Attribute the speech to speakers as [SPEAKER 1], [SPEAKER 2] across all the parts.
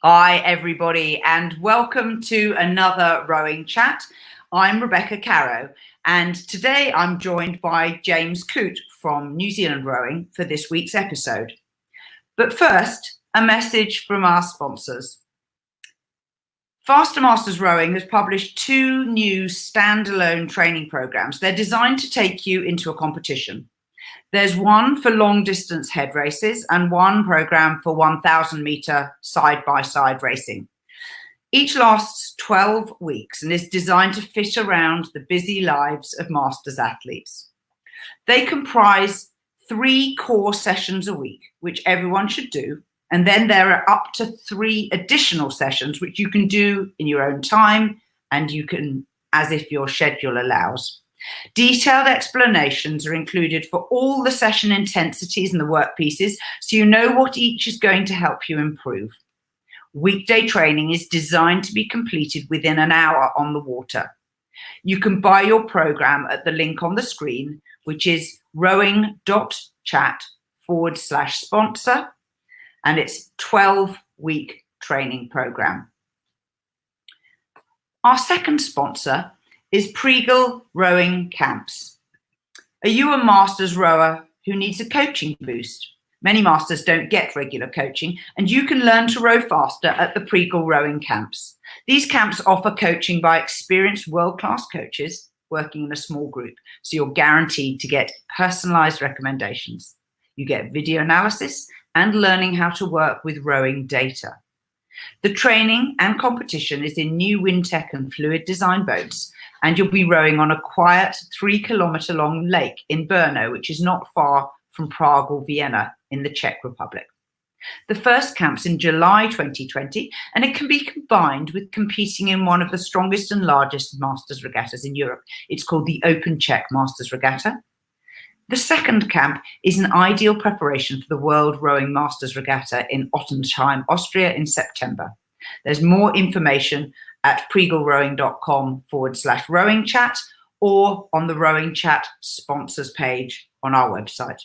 [SPEAKER 1] Hi, everybody, and welcome to another rowing chat. I'm Rebecca Carrow, and today I'm joined by James Coote from New Zealand Rowing for this week's episode. But first, a message from our sponsors. Faster Masters Rowing has published 2 new standalone training programs. They're designed to take you into a competition. There's one for long distance head races and one program for 1,000 metre side-by-side racing. Each lasts 12 weeks and is designed to fit around the busy lives of Masters athletes. They comprise 3 core sessions a week, which everyone should do. And then there are up to 3 additional sessions, which you can do in your own time and you can, as if your schedule allows. Detailed explanations are included for all the session intensities and the work pieces, so you know what each is going to help you improve. Weekday training is designed to be completed within an hour on the water. You can buy your program at the link on the screen, which is rowing.chat/sponsor, and it's 12-week training program. Our second sponsor is Preagle Rowing Camps. Are you a Masters rower who needs a coaching boost? Many Masters don't get regular coaching, and you can learn to row faster at the Preagle Rowing Camps. These camps offer coaching by experienced world-class coaches working in a small group, so you're guaranteed to get personalised recommendations. You get video analysis and learning how to work with rowing data. The training and competition is in new Wintec and fluid design boats, and you'll be rowing on a quiet 3-kilometre long lake in Brno, which is not far from Prague or Vienna in the Czech Republic. The first camp's in July 2020, and it can be combined with competing in one of the strongest and largest Masters regattas in Europe. It's called the Open Czech Masters Regatta. The second camp is an ideal preparation for the World Rowing Masters Regatta in Ottenheim, Austria in September. There's more information at preaglerowing.com/rowing chat or on the Rowing Chat sponsors page on our website.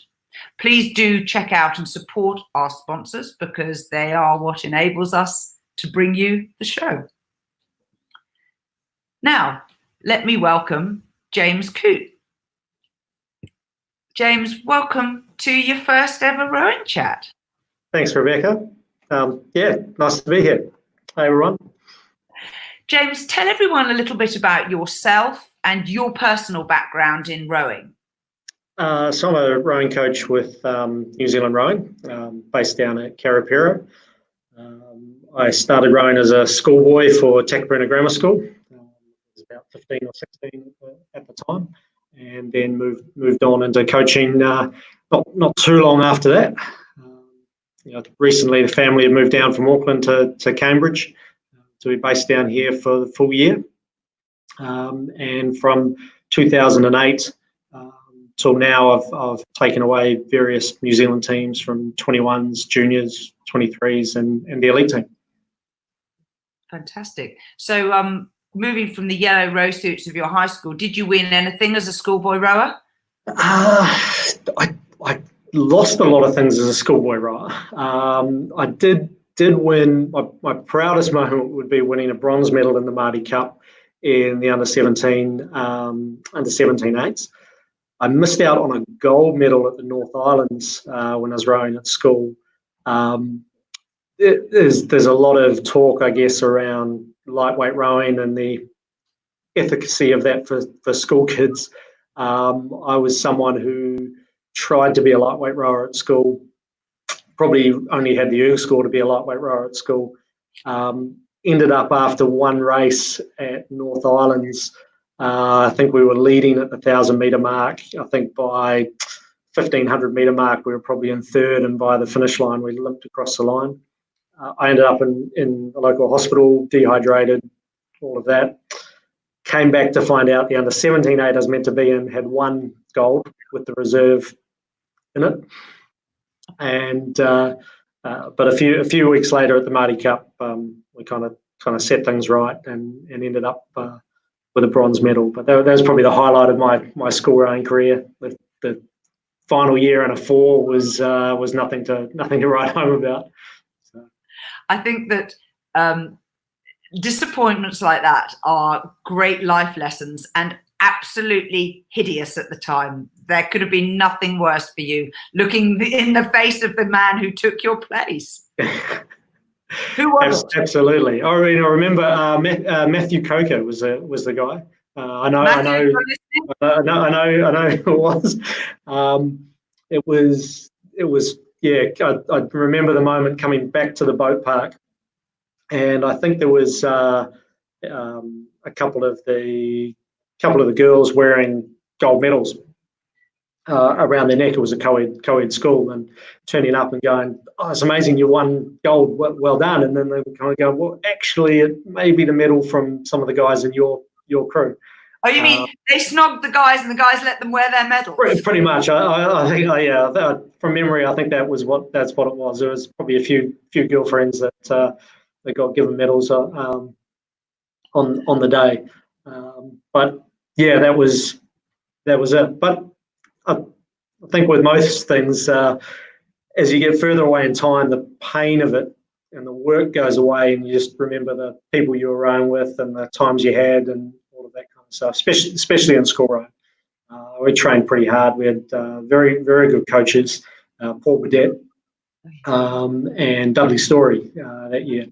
[SPEAKER 1] Please do check out and support our sponsors because they are what enables us to bring you the show. Now, let me welcome James Coote. James, welcome to your first ever rowing chat.
[SPEAKER 2] Thanks, Rebecca. Nice to be here. Hi, everyone.
[SPEAKER 1] James, tell everyone a little bit about yourself and your personal background in rowing.
[SPEAKER 2] So I'm a rowing coach with New Zealand Rowing, based down at Karapiro. I started rowing as a schoolboy for Takapuna Grammar School. I was about 15 or 16 at the time, and then moved on into coaching not too long after that. Recently the family had moved down from Auckland to Cambridge to be based down here for the full year. And from 2008 till now, I've taken away various New Zealand teams from 21s, juniors, 23s, and the elite team.
[SPEAKER 1] Fantastic. So moving from the yellow row suits of your high school, did you win anything as a schoolboy rower?
[SPEAKER 2] I lost a lot of things as a schoolboy rower. I did win. My proudest moment would be winning a bronze medal in the Māori Cup in the under 17 eights. I missed out on a gold medal at the North Islands when I was rowing at school. There's a lot of talk, I guess, around lightweight rowing and the efficacy of that for school kids. I was someone who tried to be a lightweight rower at school, probably only had the ERG score to be a lightweight rower at school. Ended up after one race at North Islands, I think we were leading at the 1,000 metre mark. I think by 1,500 metre mark, we were probably in third, and by the finish line, we limped across the line. I ended up in the local hospital, dehydrated, all of that. Came back to find out the under 17 8 I was meant to be in had one gold with the reserve in it. And but a few weeks later at the Māori Cup, we kind of set things right and ended up with a bronze medal. But that was probably the highlight of my school rowing career. The final year and a 4 was nothing to write home about. So.
[SPEAKER 1] I think that disappointments like that are great life lessons and absolutely hideous at the time. There could have been nothing worse for you, looking in the face of the man who took your place. Who was it?
[SPEAKER 2] Absolutely. I remember Matthew Coote was the guy. I know who it was. It was. Yeah, I remember the moment coming back to the boat park, and I think there was a couple of the girls wearing gold medals around their neck. It was a co-ed school, and turning up and going, "Oh, it's amazing, you won gold, well done." And then they would kind of go, "Well, actually, it may be the medal from some of the guys in your crew."
[SPEAKER 1] Oh, you mean they snogged the guys and the guys let them wear their medals?
[SPEAKER 2] Pretty much. I think, yeah, from memory, I think that's what it was. There was probably a few girlfriends that got given medals on the day. But yeah, that was it. But I think with most things, as you get further away in time, the pain of it and the work goes away, and you just remember the people you were rowing with and the times you had and all of that kind of stuff, especially in school rowing. We trained pretty hard. We had very, very good coaches, Paul Burdett and Dudley Story that year.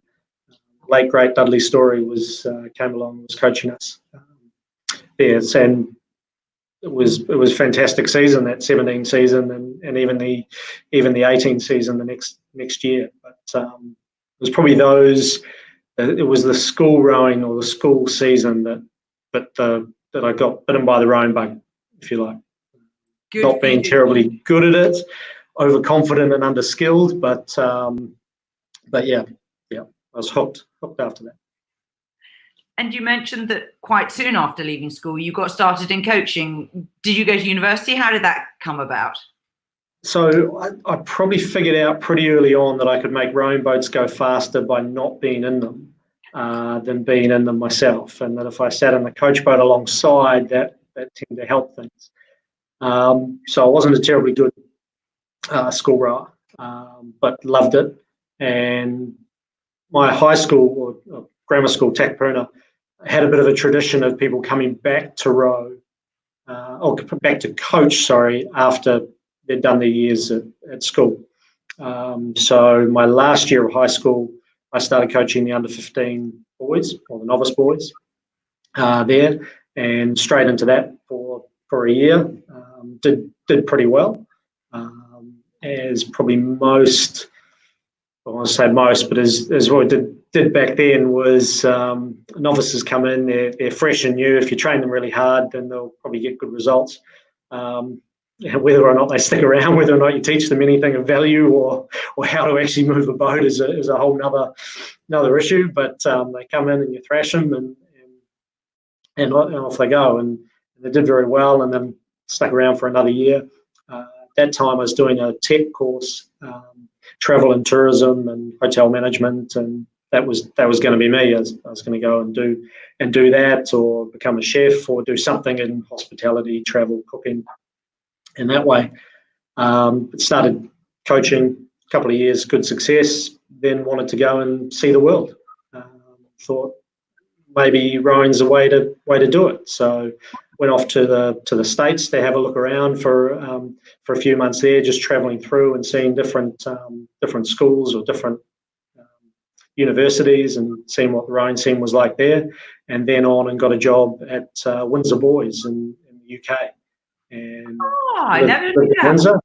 [SPEAKER 2] Late great Dudley Story came along and was coaching us. Yes, and it was a fantastic season, that 17 season, and even the 18 season the next year. But it was probably it was the school rowing or the school season that I got bitten by the rowing bug, if you like. Good. Not being terribly good at it, overconfident and underskilled, but yeah, I was hooked after that.
[SPEAKER 1] And you mentioned that quite soon after leaving school, you got started in coaching. Did you go to university? How did that come about?
[SPEAKER 2] So I probably figured out pretty early on that I could make rowing boats go faster by not being in them than being in them myself, and that if I sat in the coach boat alongside, that tended to help things. So I wasn't a terribly good school rower, but loved it. And my high school or grammar school, Takapuna, had a bit of a tradition of people coming back to row, or back to coach, after they'd done their years at school. So my last year of high school, I started coaching the under 15 boys, or the novice boys, there, and straight into that for a year. Did pretty well, as probably most. I want to say most, but as what we did back then was novices come in, they're fresh and new. If you train them really hard, then they'll probably get good results. Whether or not they stick around, whether or not you teach them anything of value or how to actually move a boat is a whole another issue. But they come in and you thrash them and off they go. And they did very well, and then stuck around for another year. At that time, I was doing a tech course. Travel and tourism and hotel management, and that was going to be me. I was going to go and do that, or become a chef, or do something in hospitality, travel, cooking, in that way. Started coaching a couple of years, good success. Then wanted to go and see the world. Thought maybe rowing's a way to do it. So went off to the States to have a look around for a few months there, just traveling through and seeing different schools or different universities and seeing what the rowing scene was like there, and then on and got a job at Windsor Boys in the UK. And
[SPEAKER 1] I never knew that.
[SPEAKER 2] Windsor.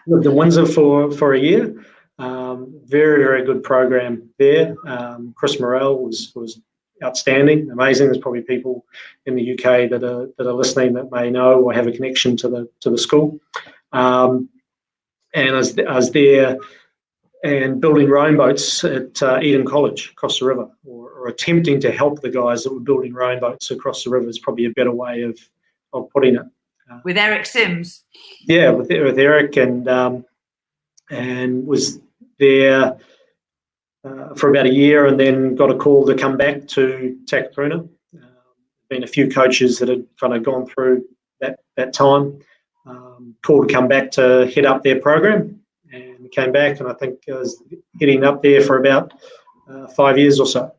[SPEAKER 2] Lived in Windsor for a year. Very, very good program there. Chris Morrell was outstanding, amazing. There's probably people in the UK that are listening that may know or have a connection to the school. And I was there and building rowing boats at Eden College across the river, or attempting to help the guys that were building rowing boats across the river is probably a better way of putting it.
[SPEAKER 1] With Eric Sims.
[SPEAKER 2] Yeah, with Eric, and was there for about a year, and then got a call to come back to Takapuna. Been a few coaches that had kind of gone through that time. Called to come back to head up their program, and came back, and I think I was heading up there for about 5 years or so.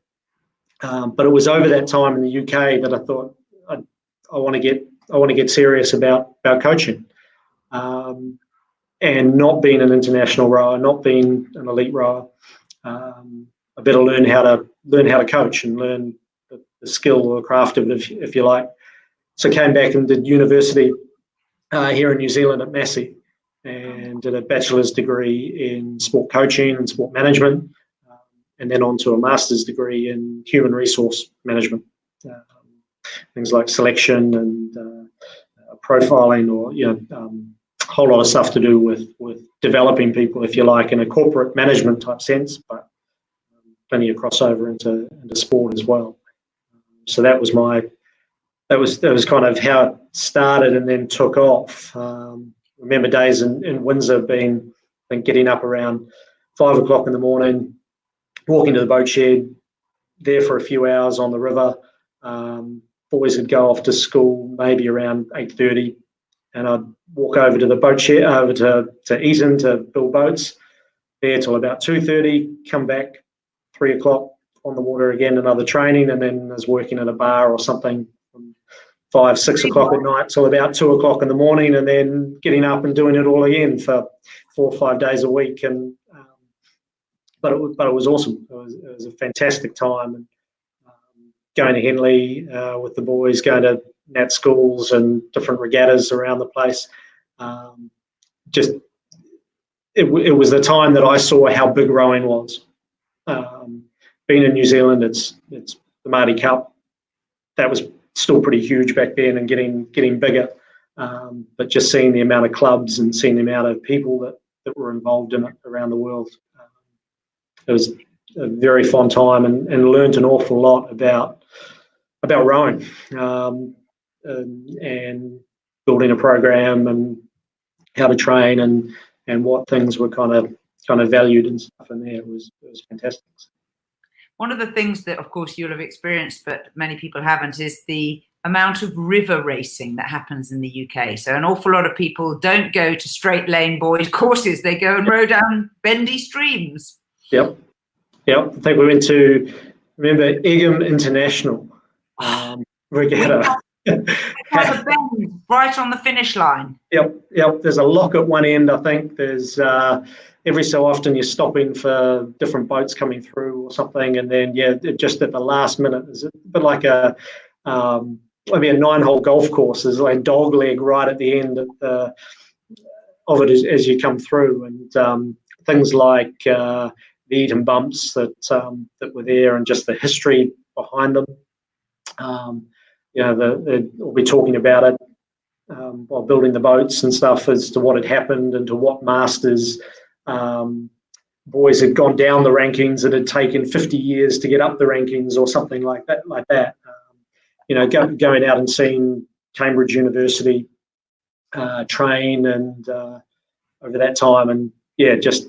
[SPEAKER 2] But it was over that time in the UK that I thought I want to get serious about coaching, and not being an international rower, not being an elite rower. I better learn how to coach and learn the skill or the craft of it, if you like. So I came back and did university here in New Zealand at Massey, and did a bachelor's degree in sport coaching and sport management, and then on to a master's degree in human resource management, things like selection and profiling, or a whole lot of stuff to do with developing people, if you like, in a corporate management type sense, but plenty of crossover into sport as well. So that was kind of how it started and then took off. Remember days in Windsor getting up around 5 o'clock in the morning, walking to the boat shed, there for a few hours on the river. Boys would go off to school maybe around 8:30, and I'd walk over to the boat shed, over to Eaton to build boats, there till about 2:30, come back 3 o'clock on the water again, another training, and then I was working at a bar or something from 5, 6 o'clock at night till about 2 o'clock in the morning, and then getting up and doing it all again for 4 or 5 days a week. And but it was awesome. It was a fantastic time, and going to Henley with the boys, going to nat schools and different regattas around the place. It was the time that I saw how big rowing was. Being in New Zealand, it's the Mardi Cup. That was still pretty huge back then and getting bigger. But just seeing the amount of clubs and seeing the amount of people that were involved in it around the world, it was a very fun time, and learned an awful lot about rowing, and building a program and how to train and what things were kind of valued and stuff in there. It was fantastic.
[SPEAKER 1] One of the things that, of course, you'll have experienced, but many people haven't, is the amount of river racing that happens in the UK. So an awful lot of people don't go to straight lane buoyed courses. They go and row down bendy streams.
[SPEAKER 2] Yep. I think we went to, remember, Egham International regatta.
[SPEAKER 1] Have a bend right on the finish line.
[SPEAKER 2] Yep. There's a lock at one end. I think there's every so often you're stopping for different boats coming through or something, and then just at the last minute, it's a bit like a 9-hole golf course. There's like a dog leg right at the end of it as you come through, and things like the Eaton bumps that were there, and just the history behind them. We'll be talking about it while building the boats and stuff, as to what had happened and to what masters boys had gone down the rankings that had taken 50 years to get up the rankings or something like that. Going out and seeing Cambridge University train and over that time, and just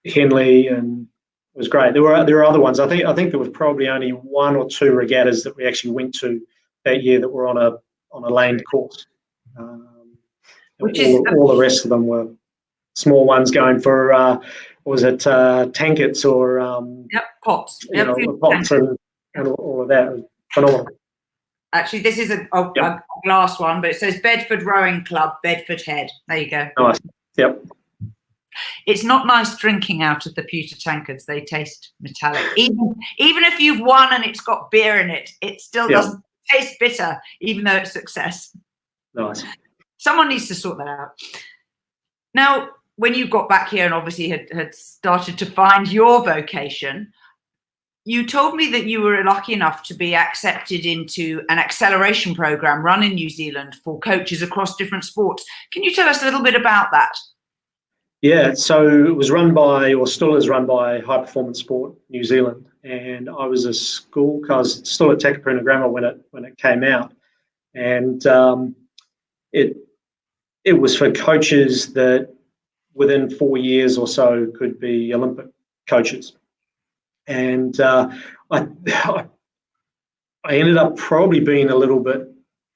[SPEAKER 2] Henley, and it was great. There were other ones. I think there was probably only 1 or 2 regattas that we actually went to that year that were on a laned course. All the rest of them were small ones going for tankets or
[SPEAKER 1] pots.
[SPEAKER 2] Pots and all of that. It was phenomenal.
[SPEAKER 1] Actually, this is a glass one, but it says Bedford Rowing Club, Bedford Head. There you go.
[SPEAKER 2] Nice. Yep.
[SPEAKER 1] It's not nice drinking out of the pewter tankards. They taste metallic. Even if you've won and it's got beer in it, it still doesn't taste bitter, even though it's success.
[SPEAKER 2] Nice.
[SPEAKER 1] Someone needs to sort that out. Now, when you got back here and obviously had started to find your vocation, you told me that you were lucky enough to be accepted into an acceleration program run in New Zealand for coaches across different sports. Can you tell us a little bit about that?
[SPEAKER 2] Yeah, so it was run by, or still is run by, High Performance Sport New Zealand, and I was I was still at Takapuna Grammar when it came out, and it was for coaches that within 4 years or so could be Olympic coaches, and I ended up probably being a little bit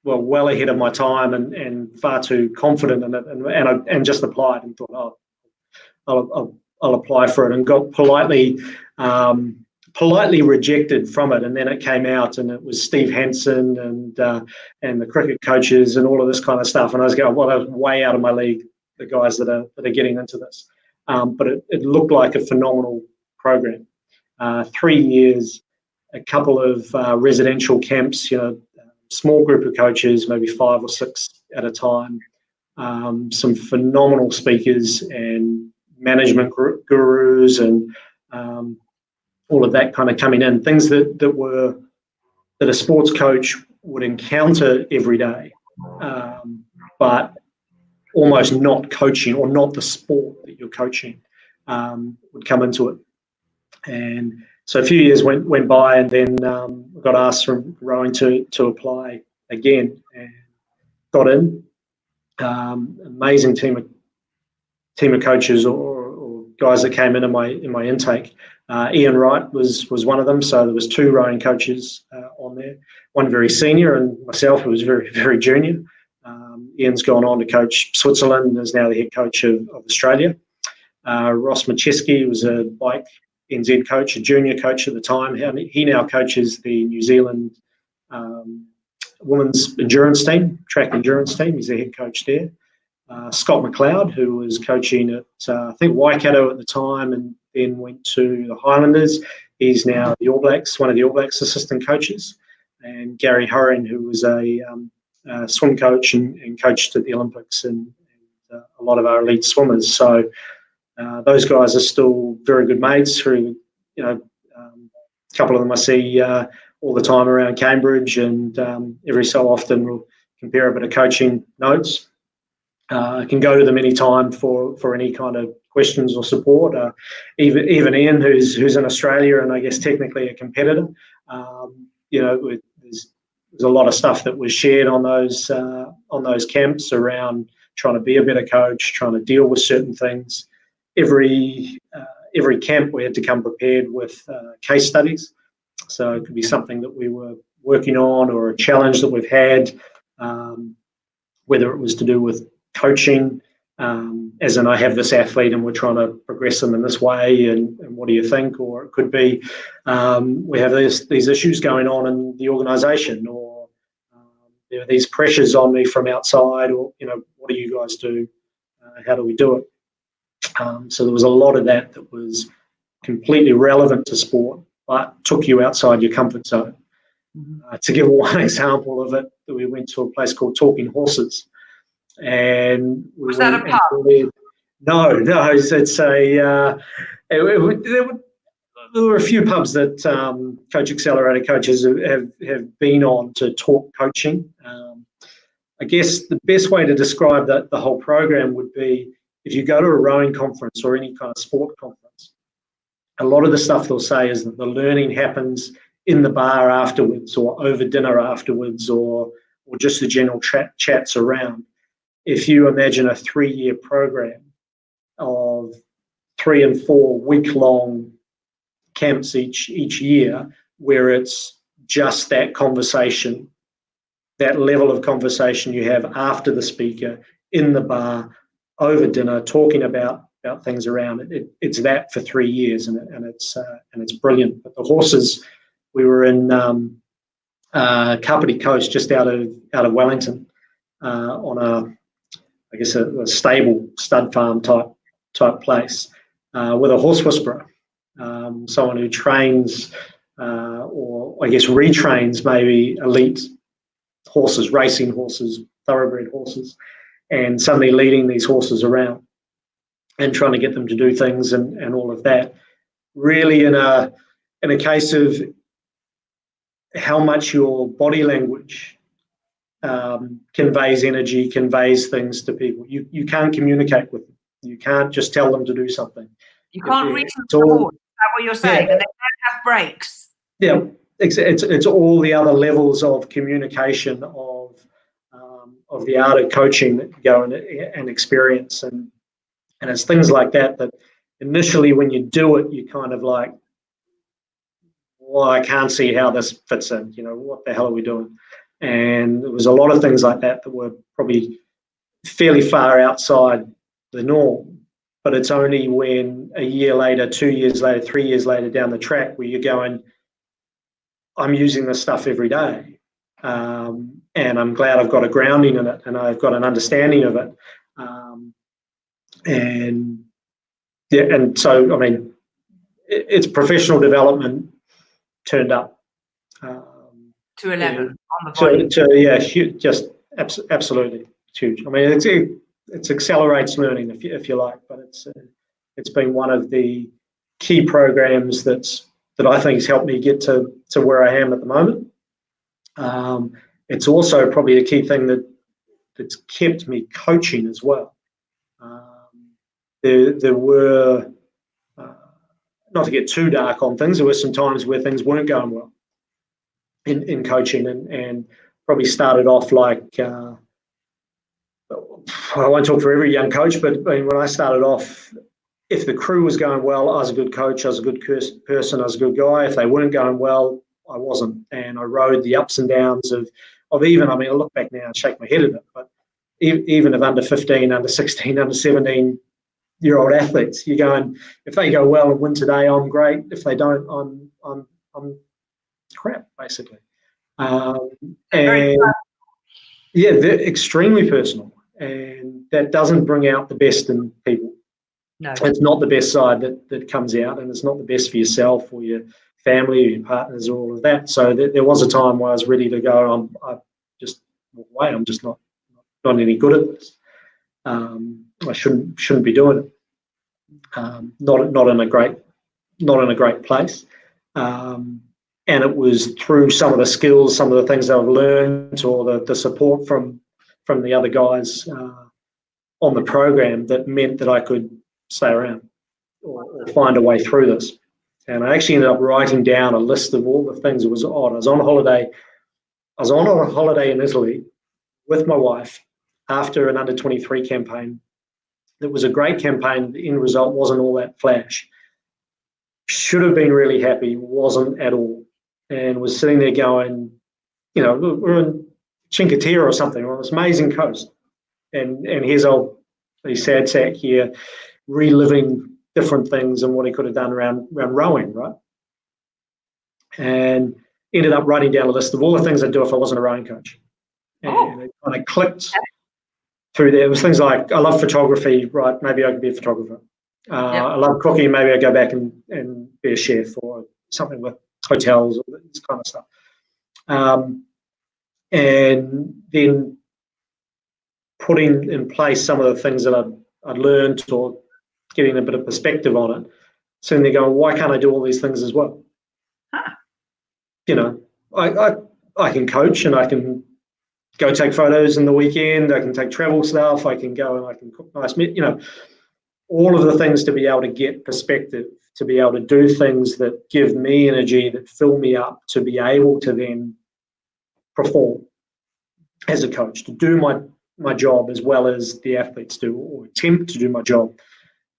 [SPEAKER 2] well ahead of my time and far too confident in it, and just applied and thought, I'll apply for it, and got politely politely rejected from it, and then it came out, and it was Steve Hansen and the cricket coaches and all of this kind of stuff. And I was going, well, I was way out of my league, the guys that are getting into this. But it looked like a phenomenal program. 3 years, a couple of residential camps, small group of coaches, maybe 5 or 6 at a time. Some phenomenal speakers and management gurus and all of that kind of coming in, things that a sports coach would encounter every day, but almost not coaching, or not the sport that you're coaching, would come into it. And so a few years went by, and then got asked from rowing to apply again, and got in. Amazing team of coaches or guys that came in my intake. Ian Wright was one of them. So there was 2 rowing coaches on there, one very senior and myself who was very, very junior. Ian's gone on to coach Switzerland and is now the head coach of Australia. Ross Macheski was a bike NZ coach, a junior coach at the time. He now coaches the New Zealand women's endurance team, track endurance team. He's the head coach there. Scott McLeod, who was coaching at, I think, Waikato at the time, and then went to the Highlanders. He's now the All Blacks, one of the All Blacks assistant coaches. And Gary Horan, who was a swim coach and coached at the Olympics and a lot of our elite swimmers. So those guys are still very good mates through, a couple of them I see all the time around Cambridge, and every so often we'll compare a bit of coaching notes. I can go to them anytime for any kind of questions or support. Even Ian, who's in Australia and I guess technically a competitor, there's a lot of stuff that was shared on those camps around trying to be a better coach, trying to deal with certain things. Every camp we had to come prepared with case studies. So it could be something that we were working on or a challenge that we've had, whether it was to do with coaching, as in I have this athlete and we're trying to progress them in this way, and what do you think? Or it could be we have these issues going on in the organisation, or there are these pressures on me from outside, or what do you guys do? How do we do it? So there was a lot of that was completely relevant to sport, but took you outside your comfort zone. To give one example of it, we went to a place called Talking Horses, and
[SPEAKER 1] was that a pub?
[SPEAKER 2] No, it's a. There were a few pubs that Coach Accelerator coaches have been on to talk coaching. I guess the best way to describe the whole program would be, if you go to a rowing conference or any kind of sport conference, a lot of the stuff they'll say is that the learning happens in the bar afterwards, or over dinner afterwards, or just the general chats around. If you imagine a 3-year program of 3 and 4 week-long camps each year, where it's just that conversation, that level of conversation you have after the speaker, in the bar, over dinner, talking about things around it. It's that for 3 years, and it's brilliant. But the horses, we were in Kapiti Coast, just out of Wellington, on a stable stud farm type place, with a horse whisperer, someone who trains or I guess retrains maybe elite horses, racing horses, thoroughbred horses, and suddenly leading these horses around and trying to get them to do things and all of that. Really in a case of how much your body language conveys energy, conveys things to people. You can't communicate with them. You can't just tell them to do something.
[SPEAKER 1] You can't reach them forward. Is that what you're saying? Yeah. And they don't have breaks.
[SPEAKER 2] Yeah, it's all the other levels of communication of the art of coaching that you go and experience, and it's things like that initially when you do it, you kind of like, well, I can't see how this fits in. What the hell are we doing? And there was a lot of things like that were probably fairly far outside the norm. but it's only when a year later, 2 years later, 3 years later down the track where you're going, I'm using this stuff every day. And I'm glad I've got a grounding in it and I've got an understanding of it. And so, I mean, it's professional development turned up.
[SPEAKER 1] To 11 on the volume.
[SPEAKER 2] Just absolutely. It's huge. I mean, it accelerates learning, if you like, but it's been one of the key programs that I think has helped me get to where I am at the moment. It's also probably a key thing that's kept me coaching as well. There were, not to get too dark on things, there were some times where things weren't going well in coaching, and probably started off like, I won't talk for every young coach, but I mean, when I started off, if the crew was going well, I was a good coach, I was a good person, I was a good guy. If they weren't going well, I wasn't. And I rode the ups and downs of even, I mean, I look back now and shake my head at it, but even of under 15, under 16, under 17-year-old athletes, you're going, if they go well and win today, I'm great. If they don't, I'm crap, basically. They're extremely personal, and that doesn't bring out the best in people.
[SPEAKER 1] No,
[SPEAKER 2] it's not the best side that comes out, and it's not the best for yourself or your family or your partners or all of that. So there was a time where I was ready to go. I just walk away. I'm just not any good at this. I shouldn't be doing it. Not in a great place. And it was through some of the skills, some of the things that I've learned, or the support from the other guys on the program that meant that I could stay around or find a way through this. And I actually ended up writing down a list of all the things. It was odd. I was on a holiday in Italy with my wife after an under-23 campaign. It was a great campaign. The end result wasn't all that flash. Should have been really happy, wasn't at all. And was sitting there going, we're in Cinque Terre or something, on this amazing coast. And here's old sad sack here, reliving different things and what he could have done around rowing, right? And ended up writing down a list of all the things I'd do if I wasn't a rowing coach. And it kind of clicked through there. It was things like, I love photography, right? Maybe I could be a photographer. I love cooking. Maybe I go back and be a chef or something with hotels or this kind of stuff. And then putting in place some of the things that I'd learned or getting a bit of perspective on it. So then they're going, why can't I do all these things as well? I can coach and I can go take photos in the weekend. I can take travel stuff. I can go and I can cook nice meat, all of the things to be able to get perspective, to be able to do things that give me energy, that fill me up, to be able to then perform as a coach, to do my job as well as the athletes do, or attempt to do my job,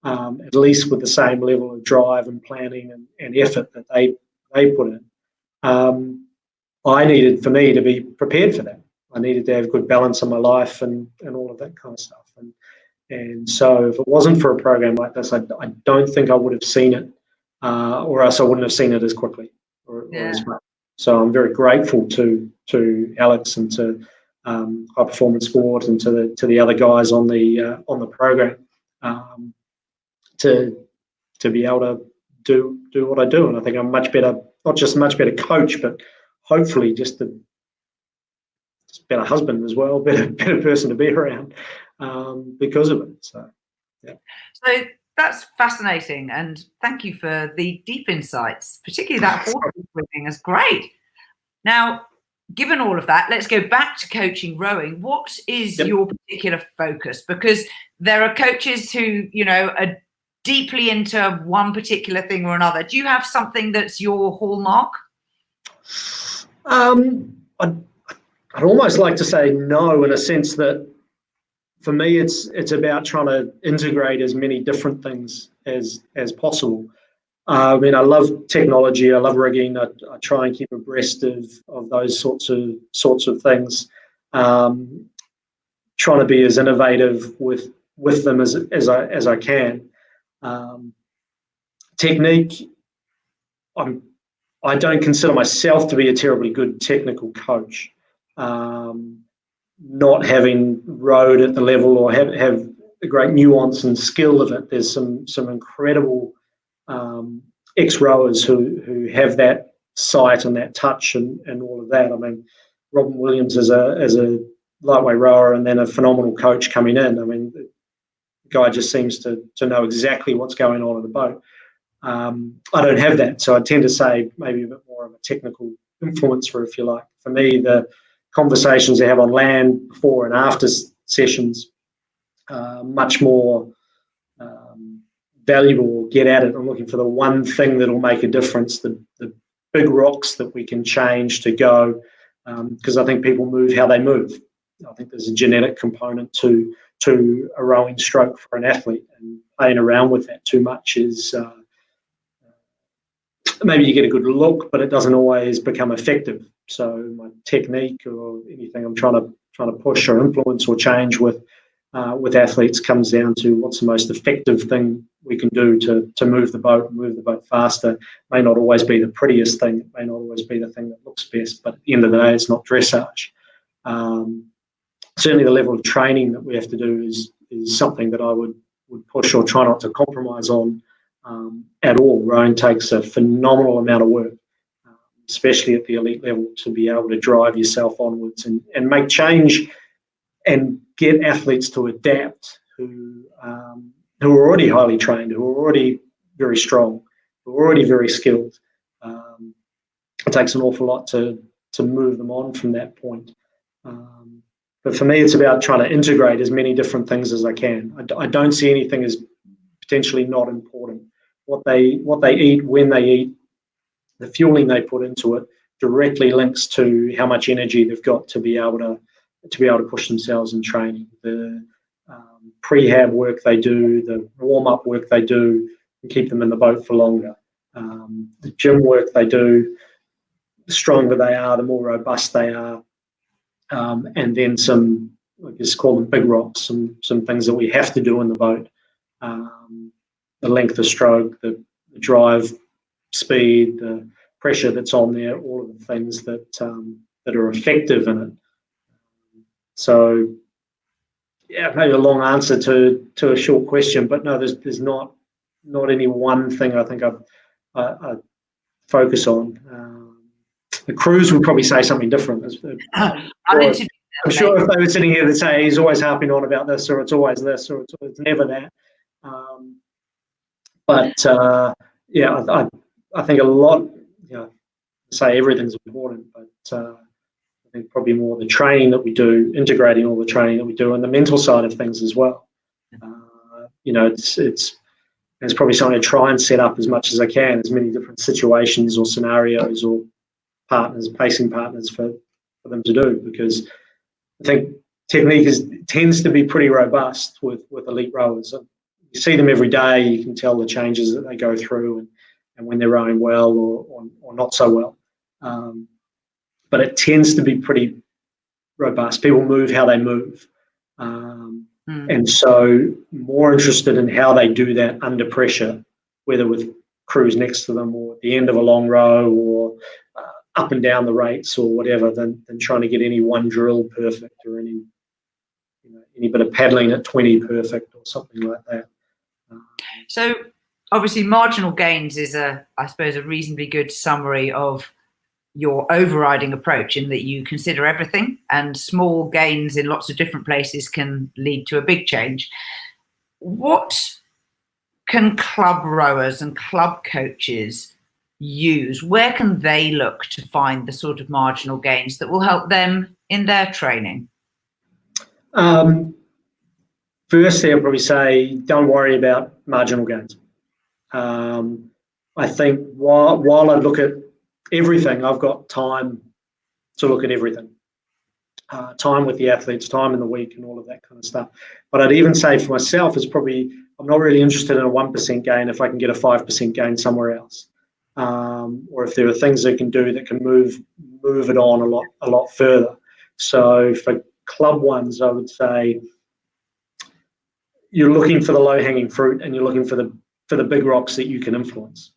[SPEAKER 2] at least with the same level of drive and planning and effort that they put in. I needed, for me, to be prepared for that. I needed to have good balance in my life and all of that kind of stuff. And so if it wasn't for a program like this, I don't think I would have seen it, or else I wouldn't have seen it as quickly or as much. So I'm very grateful to Alex and to High Performance Sport and to the other guys on the program to be able to do what I do. And I think I'm much better, not just a much better coach, but hopefully just a better husband as well, better person to be around because of it. So, yeah.
[SPEAKER 1] So that's fascinating, and thank you for the deep insights, particularly that horse swimming is great. Now, given all of that, let's go back to coaching rowing. What is your particular focus? Because there are coaches who, are deeply into one particular thing or another. Do you have something that's your hallmark?
[SPEAKER 2] I'd almost like to say no, in a sense that for me it's about trying to integrate as many different things as possible. I mean, I love technology. I love rigging. I try and keep abreast of those sorts of things. Trying to be as innovative with them as I can. Technique, I don't consider myself to be a terribly good technical coach. Not having rowed at the level or have a great nuance and skill of it. There's some incredible ex-rowers who have that sight and that touch and all of that. I mean, Robin Williams as a lightweight rower and then a phenomenal coach coming in. I mean, the guy just seems to know exactly what's going on in the boat. I don't have that, so I tend to say maybe a bit more of a technical influencer, if you like. For me, the conversations I have on land before and after sessions much more valuable. Get at it. I'm looking for the one thing that'll make a difference, the big rocks that we can change to go, because I think people move how they move. I think there's a genetic component to a rowing stroke for an athlete, and playing around with that too much is maybe you get a good look, but it doesn't always become effective. So my technique or anything I'm trying to push or influence or change with athletes comes down to what's the most effective thing we can do to move the boat faster. May not always be the prettiest thing, it may not always be the thing that looks best, but at the end of the day, it's not dressage. Certainly the level of training that we have to do is something that I would push or try not to compromise on at all. Rowing takes a phenomenal amount of work, especially at the elite level, to be able to drive yourself onwards and make change and get athletes to adapt who are already highly trained, who are already very strong, who are already very skilled. It takes an awful lot to move them on from that point. But for me, it's about trying to integrate as many different things as I can. I don't see anything as potentially not important. What they eat, when they eat, the fueling they put into it directly links to how much energy they've got to be able to push themselves in training. The prehab work they do, the warm-up work they do, and keep them in the boat for longer. The gym work they do, the stronger they are, the more robust they are. And then some, I guess, call them big rocks, some things that we have to do in the boat. The length of stroke, the drive speed, the pressure that's on there, all of the things that are effective in it. So, yeah, maybe a long answer to a short question, but no, there's not any one thing I think I focus on. The crews would probably say something different. I'm sure if they were sitting here, they'd say he's always harping on about this, or it's always this, or it's never that. I think a lot, say everything's important, but I think probably more the training that we do, integrating all the training that we do, and the mental side of things as well. It's probably something to try and set up as much as I can, as many different situations or scenarios or pacing partners for them to do, because I think technique tends to be pretty robust with elite rowers. You see them every day, you can tell the changes that they go through and when they're rowing well or not so well. But it tends to be pretty robust. People move how they move. And so more interested in how they do that under pressure, whether with crews next to them or at the end of a long row or up and down the rates or whatever, than trying to get any one drill perfect or any bit of paddling at 20 perfect or something like that.
[SPEAKER 1] So obviously marginal gains is I suppose a reasonably good summary of your overriding approach, in that you consider everything, and small gains in lots of different places can lead to a big change. What can club rowers and club coaches use? Where can they look to find the sort of marginal gains that will help them in their training?
[SPEAKER 2] Firstly, I'll probably say don't worry about marginal gains. I think while I look at everything, I've got time to look at everything. Time with the athletes, time in the week and all of that kind of stuff. But I'd even say for myself, I'm not really interested in a 1% gain if I can get a 5% gain somewhere else. Or if there are things they can do that can move it on a lot further. So for club ones, I would say you're looking for the low-hanging fruit and you're looking for the for the big rocks that you can influence.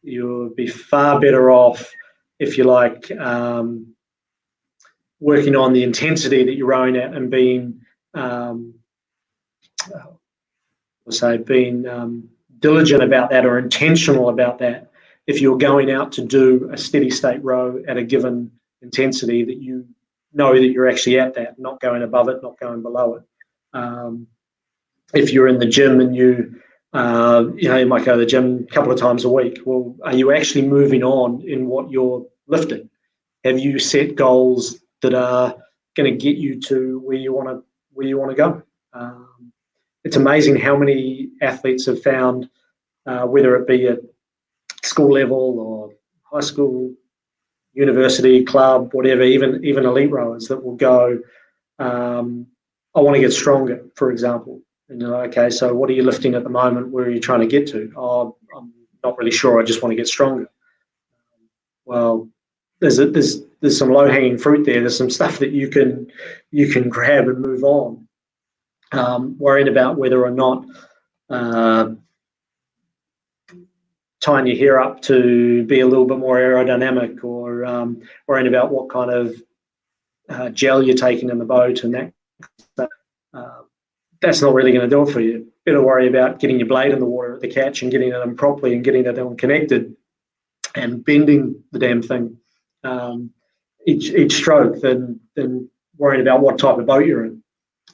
[SPEAKER 2] You'll be far better off, if you like, working on the intensity that you're rowing at and being, diligent about that or intentional about that. If you're going out to do a steady state row at a given intensity, that you know that you're actually at that, not going above it, not going below it. If you're in the gym and you might go to the gym a couple of times a week, well, are you actually moving on in what you're lifting? Have you set goals that are going to get you to where you want to go? It's amazing how many athletes have found, whether it be at school level or high school, university, club, whatever, even elite rowers that will go, I want to get stronger, for example. And you're like, okay, so what are you lifting at the moment? Where are you trying to get to? Oh, I'm not really sure. I just want to get stronger. Well, there's some low-hanging fruit there. There's some stuff that you can grab and move on. Worrying about whether or not tying your hair up to be a little bit more aerodynamic, or worrying about what kind of gel you're taking in the boat and that stuff. That's not really going to do it for you. Better worry about getting your blade in the water at the catch and getting it in properly and getting it on connected and bending the damn thing each stroke than worrying about what type of boat you're in.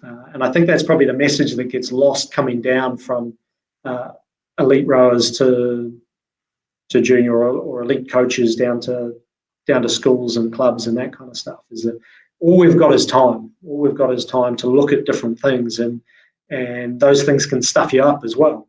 [SPEAKER 2] And I think that's probably the message that gets lost coming down from elite rowers to junior or elite coaches down to schools and clubs and that kind of stuff, is that all we've got is time. All we've got is time to look at different things, and those things can stuff you up as well.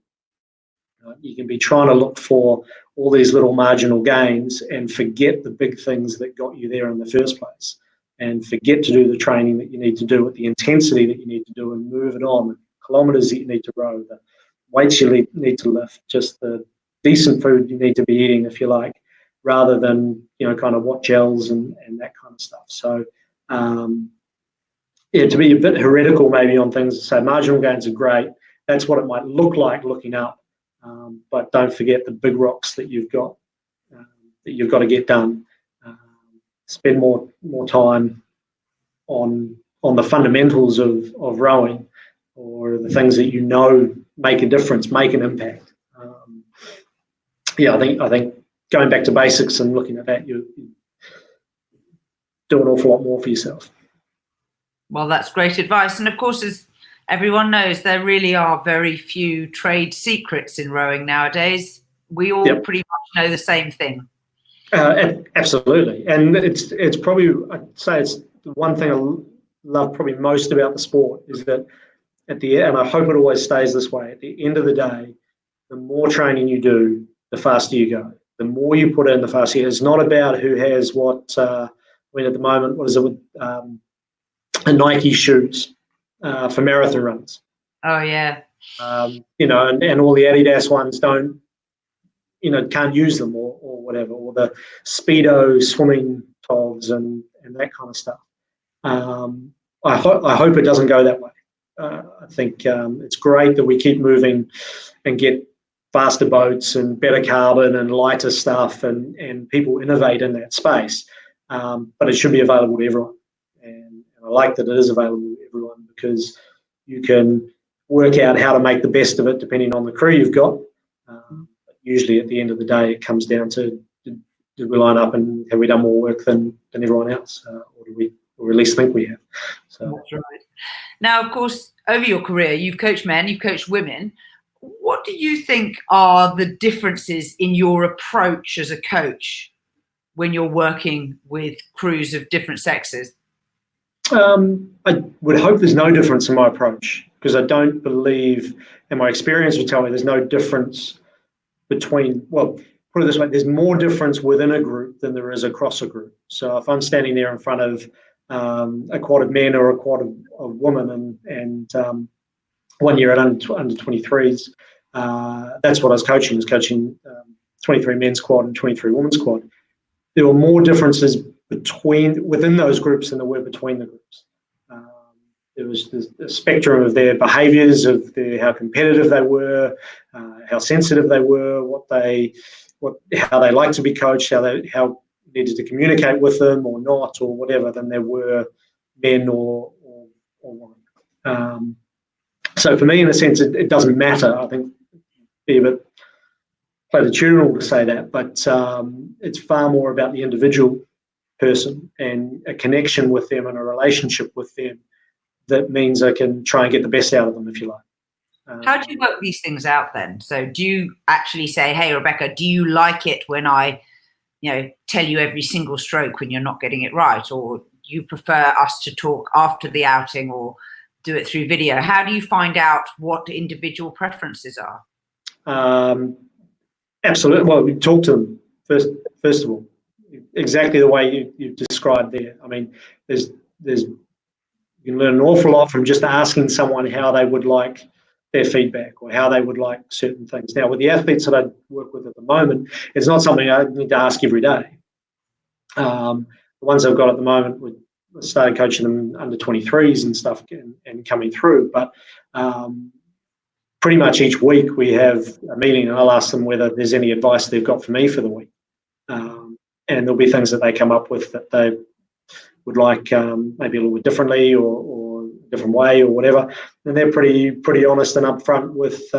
[SPEAKER 2] You can be trying to look for all these little marginal gains and forget the big things that got you there in the first place, and forget to do the training that you need to do at the intensity that you need to do and move it on, the kilometres that you need to row, the weights you need to lift, just the decent food you need to be eating, if you like, rather than, kind of what gels and that kind of stuff. So, to be a bit heretical maybe on things, so marginal gains are great. That's what it might look like looking up, but don't forget the big rocks that you've got to get done. Spend more time on the fundamentals of rowing, or the things that make a difference, make an impact. I think going back to basics and looking at that, you do an awful lot more for yourself.
[SPEAKER 1] Well, that's great advice. And of course, as everyone knows, there really are very few trade secrets in rowing nowadays. We all pretty much know the same thing.
[SPEAKER 2] Absolutely. And it's probably, I'd say it's the one thing I love probably most about the sport, is that at the end, and I hope it always stays this way, at the end of the day, the more training you do, the faster you go. The more you put in, the faster you go. It's not about who has what. At the moment, what is it with Nike shoes for marathon runs?
[SPEAKER 1] Oh yeah.
[SPEAKER 2] And all the Adidas ones can't use them or whatever, or the Speedo swimming togs and that kind of stuff. I hope it doesn't go that way. I think it's great that we keep moving and get faster boats and better carbon and lighter stuff, and people innovate in that space. But it should be available to everyone. And I like that it is available to everyone, because you can work out how to make the best of it depending on the crew you've got. Usually at the end of the day, it comes down to, did we line up and have we done more work than everyone else? Or at least think we have. So.
[SPEAKER 1] That's right. Now, of course, over your career, you've coached men, you've coached women. What do you think are the differences in your approach as a coach when you're working with crews of different sexes?
[SPEAKER 2] I would hope there's no difference in my approach, because I don't believe, and my experience would tell me, there's no difference between, well, put it this way, there's more difference within a group than there is across a group. So if I'm standing there in front of a quad of men or a quad of women, and 1 year at under 23s, that's what I was coaching. 23 men's quad and 23 women's quad. There were more differences within those groups than there were between the groups. there was the spectrum of their behaviours, of how competitive they were, how sensitive they were, how they liked to be coached, how needed to communicate with them or not, or whatever, than there were men or women. So for me, in a sense, it doesn't matter. I think be a bit platitudinal to say that, but it's far more about the individual person and a connection with them and a relationship with them that means I can try and get the best out of them, if you like.
[SPEAKER 1] How do you work these things out then? So do you actually say, hey, Rebecca, do you like it when I tell you every single stroke when you're not getting it right? Or do you prefer us to talk after the outing or do it through video? How do you find out what individual preferences are?
[SPEAKER 2] Absolutely. Well, we talk to them first of all, exactly the way you described there. I mean, there's you can learn an awful lot from just asking someone how they would like their feedback or how they would like certain things. Now, with the athletes that I work with at the moment, it's not something I need to ask every day. The ones I've got at the moment, I started coaching them under 23s and stuff and coming through, but pretty much each week we have a meeting and I'll ask them whether there's any advice they've got for me for the week. And there'll be things that they come up with that they would like maybe a little bit differently or a different way or whatever. And they're pretty honest and upfront with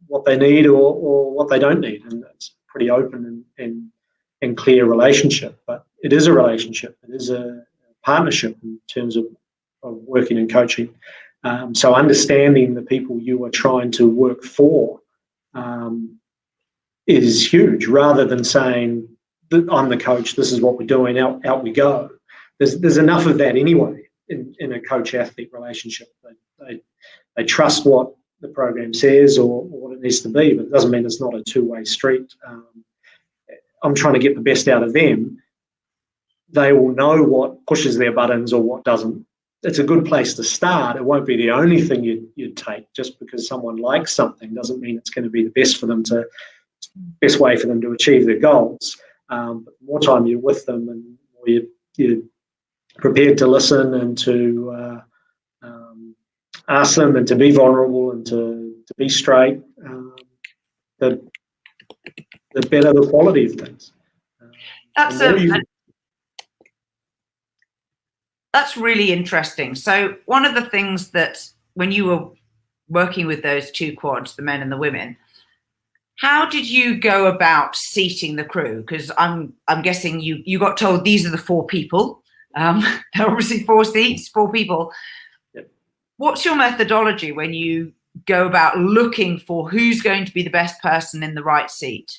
[SPEAKER 2] what they need or what they don't need. And it's pretty open and clear relationship. But it is a relationship. It is a partnership in terms of working and coaching. So understanding the people you are trying to work for is huge, rather than saying, I'm the coach, this is what we're doing, out we go. There's enough of that anyway in a coach-athlete relationship. They trust what the program says or what it needs to be, but it doesn't mean it's not a two-way street. I'm trying to get the best out of them. They will know what pushes their buttons or what doesn't. It's a good place to start. It won't be the only thing you'd take. Just because someone likes something doesn't mean it's going to be the best way for them to achieve their goals. But the more time you're with them and more you're prepared to listen and to ask them and to be vulnerable and to be straight, the better the quality of things.
[SPEAKER 1] That's really interesting. So one of the things that when you were working with those two quads, the men and the women, how did you go about seating the crew? Because I'm guessing you got told these are the four people. There are obviously 4 seats, 4 people.
[SPEAKER 2] Yep.
[SPEAKER 1] What's your methodology when you go about looking for who's going to be the best person in the right seat?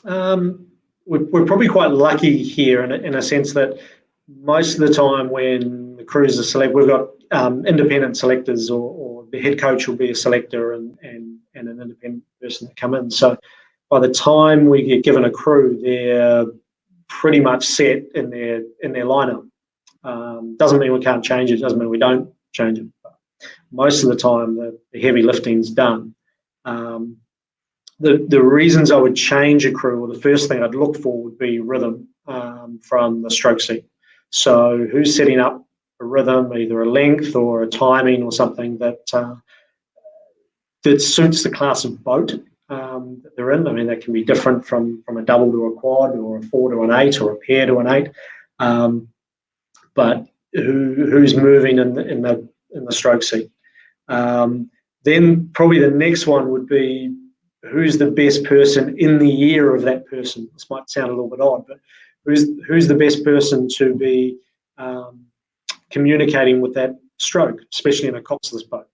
[SPEAKER 2] We're probably quite lucky here in a sense that most of the time when the crews are selected, we've got independent selectors or the head coach will be a selector and an independent person that come in. So by the time we get given a crew, they're pretty much set in their lineup. Doesn't mean we can't change it. Doesn't mean we don't change it. But most of the time, the heavy lifting's done. The reasons I would change a crew, or the first thing I'd look for, would be rhythm from the stroke seat. So who's setting up a rhythm, either a length or a timing or something that suits the class of boat that they're in. I mean, that can be different from a double to a quad or a 4 to an 8 or a pair to an 8. But who's moving in the stroke seat? Then probably the next one would be who's the best person in the ear of that person. This might sound a little bit odd, but who's the best person to be communicating with that stroke, especially in a copsless boat.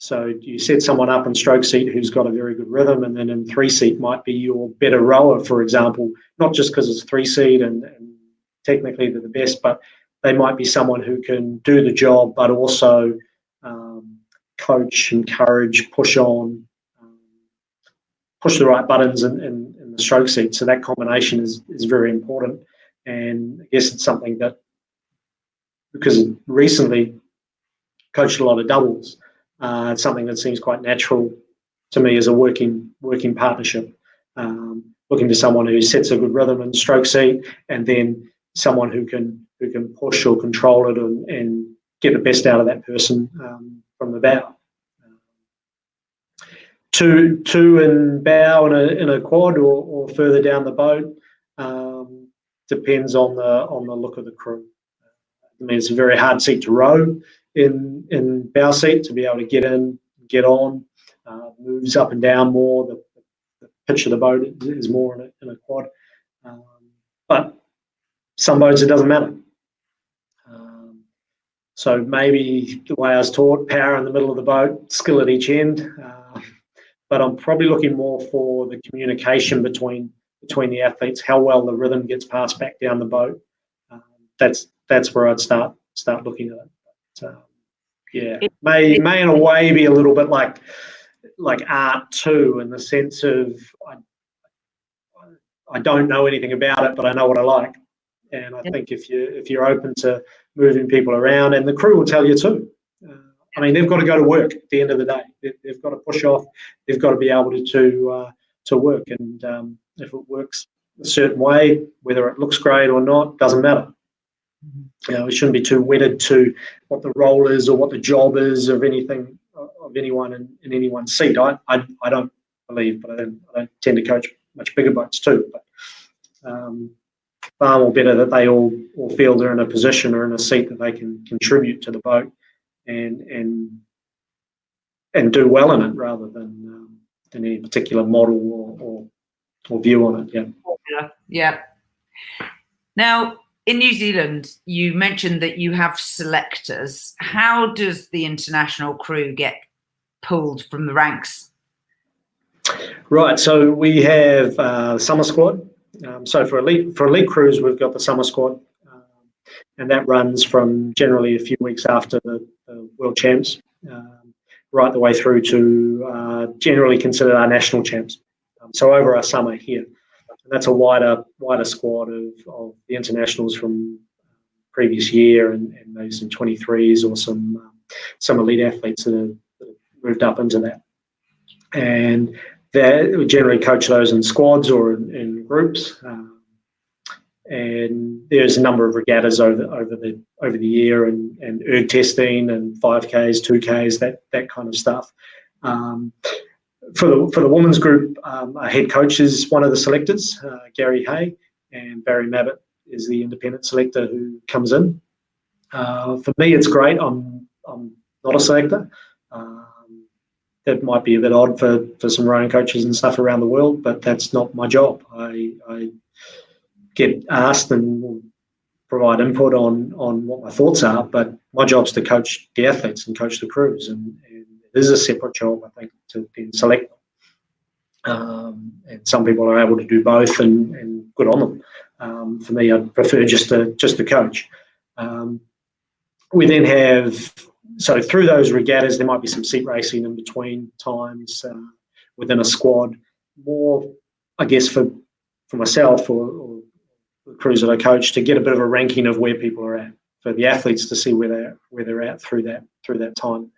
[SPEAKER 2] So you set someone up in stroke seat who's got a very good rhythm, and then in 3 seat might be your better rower, for example, not just because it's 3 seat and technically they're the best, but they might be someone who can do the job, but also coach, encourage, push on, push the right buttons in the stroke seat. So that combination is very important. And I guess it's something that, because recently coached a lot of doubles, it's something that seems quite natural to me as a working partnership. Looking for someone who sets a good rhythm in stroke seat, and then someone who can push or control it and get the best out of that person from the bow. Two in bow in a quad or further down the boat depends on the look of the crew. I mean, it's a very hard seat to row in bow seat, to be able to get in, get on, moves up and down more. The pitch of the boat is more in a quad. But some boats it doesn't matter. So maybe the way I was taught, power in the middle of the boat, skill at each end. But I'm probably looking more for the communication between the athletes, how well the rhythm gets passed back down the boat. That's where I'd start looking at it. But, may in a way be a little bit like art too, in the sense of I don't know anything about it, but I know what I like. And I think if you're open to moving people around, and the crew will tell you too. I mean, they've got to go to work at the end of the day. They've got to push off. They've got to be able to work. And if it works a certain way, whether it looks great or not, doesn't matter. You know, we shouldn't be too wedded to what the role is or what the job is of anything of anyone in anyone's seat. I don't believe, but I don't tend to coach much bigger boats too. But far more better that they all feel they're in a position or in a seat that they can contribute to the boat and do well in it, rather than any particular model or view on it.
[SPEAKER 1] Yeah. Now, in New Zealand, you mentioned that you have selectors. How does the international crew get pulled from the ranks?
[SPEAKER 2] Right. So we have summer squad. So for elite crews, we've got the summer squad, and that runs from generally a few weeks after the world champs, right the way through to generally considered our national champs. So over our summer here, and that's a wider squad of the internationals from previous year and maybe some 23s or some elite athletes that have moved up into that, and we generally coach those in squads or in groups, and there's a number of regattas over the year and erg testing and 5Ks, 2Ks, that kind of stuff. For the women's group, our head coach is one of the selectors, Gary Hay, and Barry Mabbott is the independent selector who comes in. For me, it's great. I'm not a selector. That might be a bit odd for some rowing coaches and stuff around the world, but that's not my job. I get asked and will provide input on what my thoughts are, but my job's to coach the athletes and coach the crews, and it is a separate job, I think, to then select them. And some people are able to do both, and good on them. For me, I'd prefer just to coach. We then have, so through those regattas, there might be some seat racing in between times within a squad. More, I guess, for myself or the crews that I coach, to get a bit of a ranking of where people are at, for the athletes to see where they're at through that time.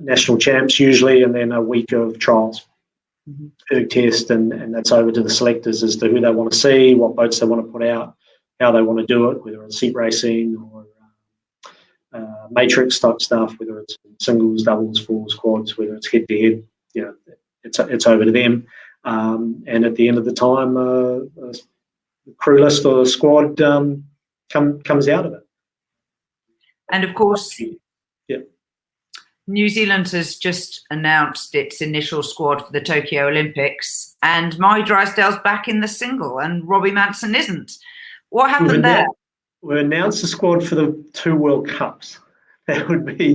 [SPEAKER 2] National champs usually, and then a week of trials, erg test, and that's over to the selectors as to who they want to see, what boats they want to put out, how they want to do it, whether it's seat racing or matrix type stuff, whether it's singles, doubles, fours, quads, whether it's head to head. You know, it's over to them. And at the end of the time, the crew list or the squad comes out of it.
[SPEAKER 1] And of course,
[SPEAKER 2] yeah,
[SPEAKER 1] New Zealand has just announced its initial squad for the Tokyo Olympics, and Mai Drysdale's back in the single, and Robbie Manson isn't. What happened there?
[SPEAKER 2] We announced the squad for the 2 World Cups. That would be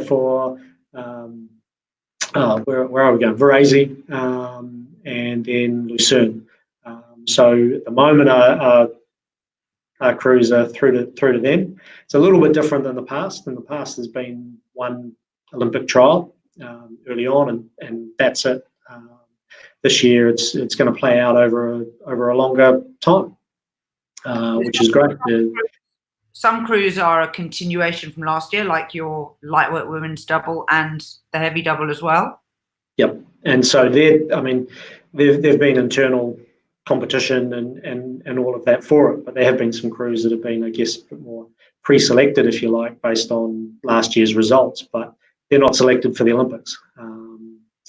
[SPEAKER 2] for where are we going? Varese and then Lucerne. So at the moment, our crews are through to them. It's a little bit different than the past. In the past, there's been one Olympic trial early on, and that's it. This year, it's going to play out over a longer time, which is great.
[SPEAKER 1] Some crews are a continuation from last year, like your lightweight women's double and the heavy double as well.
[SPEAKER 2] Yep, and so they've been internal competition and all of that for it. But there have been some crews that have been, I guess, a bit more pre-selected, if you like, based on last year's results, but they're not selected for the Olympics.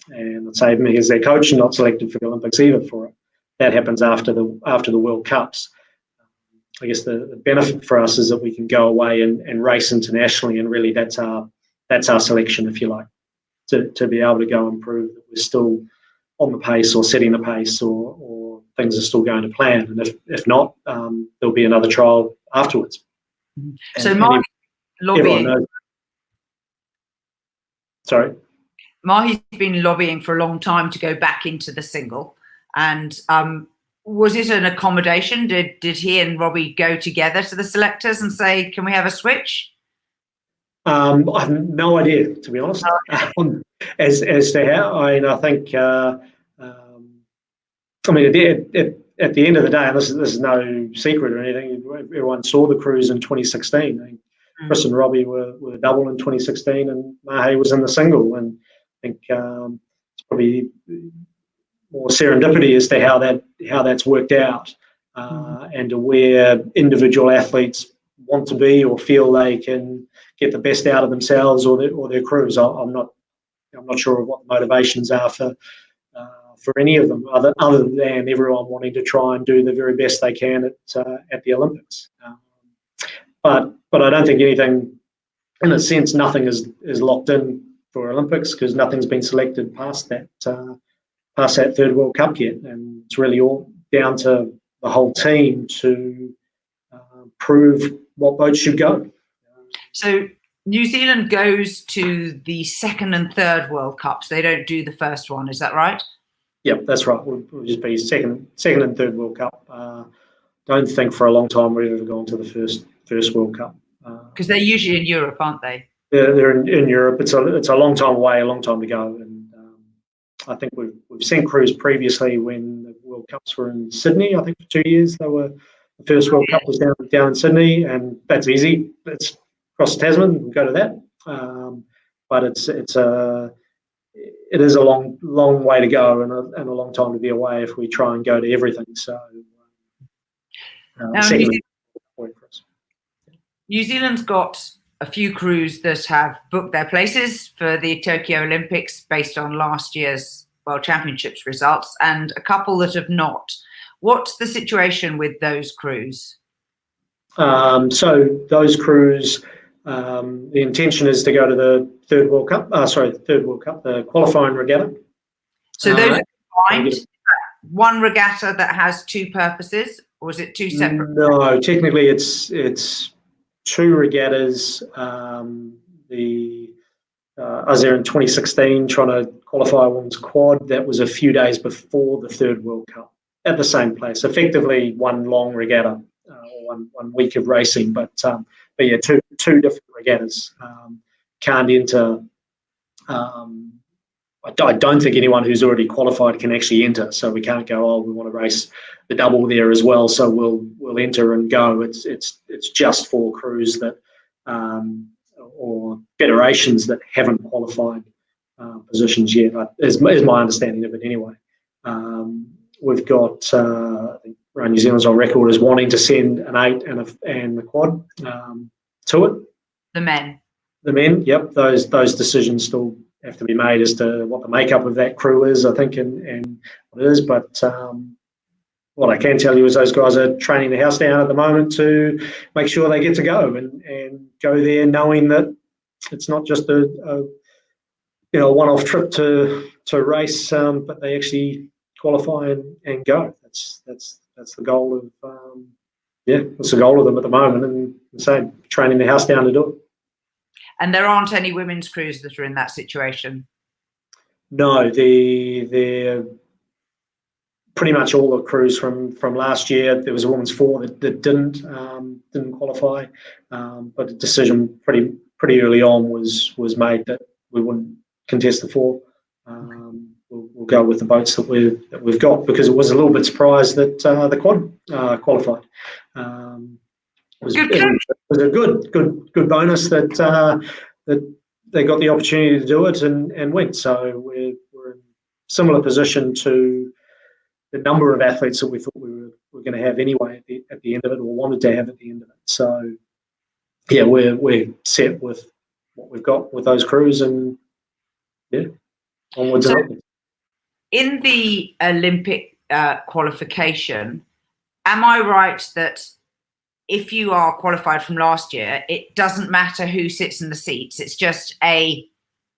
[SPEAKER 2] And I'd say me as their coach, not selected for the Olympics either for it. That happens after the World Cups. I guess the benefit for us is that we can go away and race internationally, and really that's our selection, if you like, to be able to go and prove that we're still on the pace or setting the pace, or things are still going to plan. And if not, there'll be another trial afterwards.
[SPEAKER 1] So Mahi's lobbying.
[SPEAKER 2] Sorry?
[SPEAKER 1] Mahi's been lobbying for a long time to go back into the single. And was it an accommodation? Did he and Robbie go together to the selectors and say, can we have a switch?
[SPEAKER 2] I have no idea, to be honest, as to how. I think, at the end of the day, and this is no secret or anything, everyone saw the cruise in 2016. I think Chris and Robbie were double in 2016, and Mahi was in the single. And I think it's probably more serendipity as to how that's worked out, and to where individual athletes want to be or feel they can get the best out of themselves or their crews. I'm not sure of what the motivations are for any of them, other than everyone wanting to try and do the very best they can at the Olympics. But I don't think anything, in a sense, nothing is locked in for Olympics, because nothing's been selected past that third World Cup yet, and it's really all down to the whole team to prove what boats should go. So
[SPEAKER 1] New Zealand goes to the second and third World Cups. They don't do the first one. Is that right?
[SPEAKER 2] Yep, that's right. We'll just be second and third World Cup. Don't think for a long time we've ever gone to the first World Cup.
[SPEAKER 1] Because they're usually in Europe, aren't they?
[SPEAKER 2] They're in Europe. It's a long time away, a long time to go. And I think we've seen crews previously when the World Cups were in Sydney. I think for 2 years the first World Cup was down in Sydney, and that's easy. It's across Tasman. We'll go to that. But it is a long way to go, and a long time to be away if we try and go to everything. So
[SPEAKER 1] New Zealand's got a few crews that have booked their places for the Tokyo Olympics based on last year's World Championships results, and a couple that have not. What's the situation with those crews?
[SPEAKER 2] So those crews, the intention is to go to the third World Cup, the qualifying regatta.
[SPEAKER 1] So those are combined? One regatta that has two purposes, or is it two separate?
[SPEAKER 2] No, technically it's two regattas. I was there in 2016 trying to qualify a women's quad. That was a few days before the third World Cup at the same place. Effectively one long regatta, or one week of racing, but yeah, two different regattas. Can't enter. I don't think anyone who's already qualified can actually enter, so we can't go, oh, we want to race the double there as well, so we'll enter and go. It's just for crews that or federations that haven't qualified positions yet, is my understanding of it anyway. We've got, I think New Zealand's on record as wanting to send an 8 and a quad to it.
[SPEAKER 1] The men,
[SPEAKER 2] yep. Those decisions still have to be made as to what the makeup of that crew is, I think, and what it is. But what I can tell you is those guys are training the house down at the moment to make sure they get to go and go there knowing that it's not just a one-off trip to race, but they actually qualify and go. That's the goal of that's the goal of them at the moment, and the same, training the house down to do it.
[SPEAKER 1] And there aren't any women's crews that are in that situation?
[SPEAKER 2] No, they're pretty much all the crews from last year. There was a women's 4 that didn't qualify, but the decision pretty early on was made that we wouldn't contest the 4. We'll go with the boats that we've got, because it was a little bit surprised that the quad qualified. It was a good bonus that they got the opportunity to do it and went. So we're in similar position to the number of athletes that we thought we were going to have anyway at the end of it, or wanted to have at the end of it. So yeah, we're set with what we've got with those crews, and yeah, onwards and upwards.
[SPEAKER 1] In the Olympic qualification, am I right that if you are qualified from last year, it doesn't matter who sits in the seats? It's just a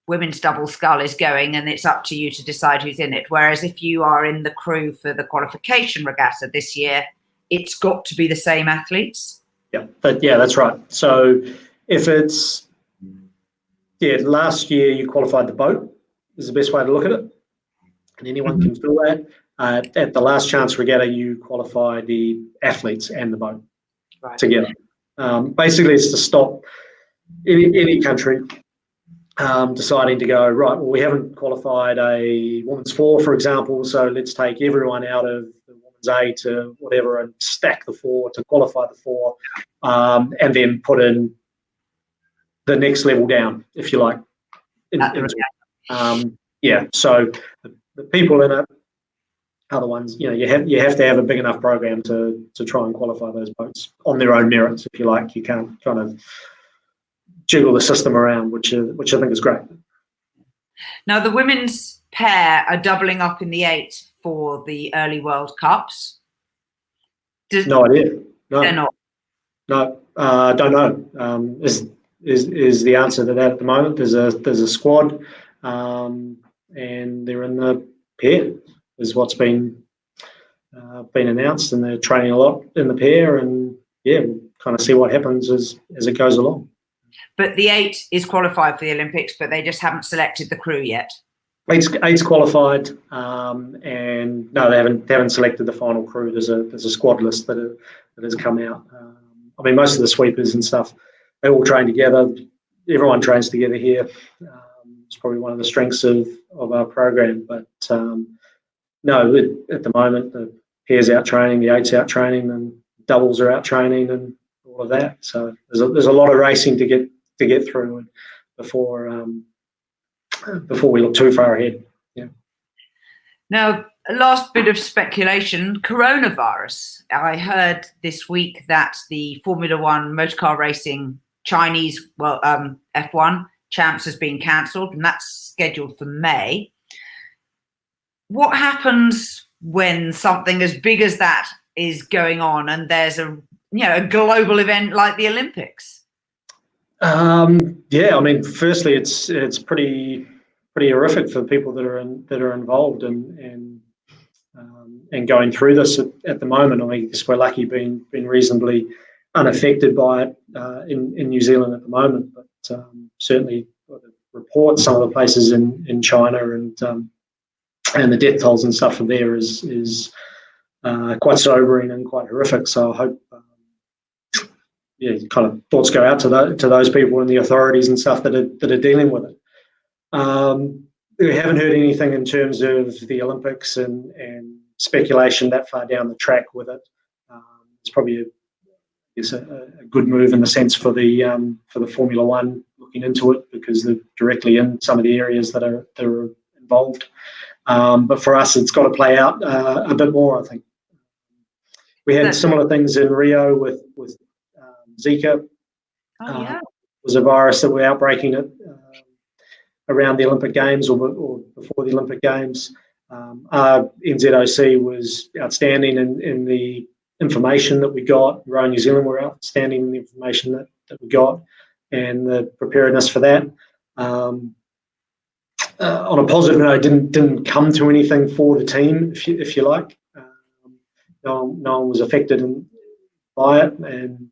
[SPEAKER 1] women's double scull is going, and it's up to you to decide who's in it. Whereas if you are in the crew for the qualification regatta this year, it's got to be the same athletes.
[SPEAKER 2] Yeah, that's right. So if it's last year you qualified the boat is the best way to look at it, and anyone can do that. At the last chance regatta, you qualify the athletes and the boat together. Basically, it's to stop any country deciding to go, right, well, we haven't qualified a women's four, for example, so let's take everyone out of the women's A to whatever and stack the four to qualify the four, and then put in the next level down, if you like. So the people in it are the ones, you have to have a big enough program to try and qualify those boats on their own merits, if you like. You can't try to jiggle the system around, which I think is great.
[SPEAKER 1] Now, the women's pair are doubling up in the 8 for the early World Cups.
[SPEAKER 2] No idea. No,
[SPEAKER 1] they're not.
[SPEAKER 2] No, don't know. Is the answer to that at the moment? There's a squad, and they're in the pair. Is what's been announced, and they're training a lot in the pair, and we'll kind of see what happens as it goes along.
[SPEAKER 1] But the 8 is qualified for the Olympics, but they just haven't selected the crew yet.
[SPEAKER 2] 8's qualified, and no, they haven't selected the final crew. There's a squad list that has come out. I mean, most of the sweepers and stuff, they all train together. Everyone trains together here. It's probably one of the strengths of our program. But no, at the moment, the pair's out training, the 8's out training, and doubles are out training, and all of that. So there's a lot of racing to get through before we look too far ahead. Yeah.
[SPEAKER 1] Now, a last bit of speculation: coronavirus. I heard this week that the Formula One motorcar racing Chinese F1 champs has been cancelled, and that's scheduled for May. What happens when something as big as that is going on, and there's a global event like the Olympics?
[SPEAKER 2] I mean, firstly, it's pretty horrific for the people that are involved and going through this at the moment. I mean, I guess we're lucky being reasonably unaffected by it in New Zealand at the moment, but certainly reports some of the places in China and the death tolls and stuff from there is quite sobering and quite horrific. So I hope kind of thoughts go out to those people and the authorities and stuff that are dealing with it. We haven't heard anything in terms of the Olympics and speculation that far down the track with it. It's probably a good move in the sense for the Formula One looking into it, because they're directly in some of the areas that are involved. But for us, it's got to play out a bit more, I think. We had similar things in Rio with Zika. Was a virus that were outbreaking it around the Olympic Games or before the Olympic Games. Our NZOC was outstanding in the information that we got. Rowing New Zealand were outstanding in the information that we got and the preparedness for that. On a positive note, didn't come to anything for the team, if you like. No one was affected by it, and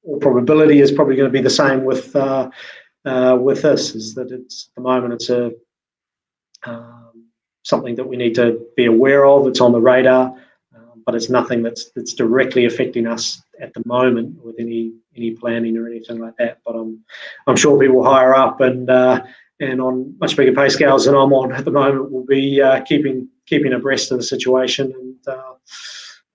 [SPEAKER 2] all probability is probably going to be the same with this. Is that it's at the moment it's something that we need to be aware of. It's on the radar, but it's nothing that's directly affecting us at the moment with any planning or anything like that. But I'm sure people higher up and on much bigger pay scales than I'm on at the moment will be keeping abreast of the situation, and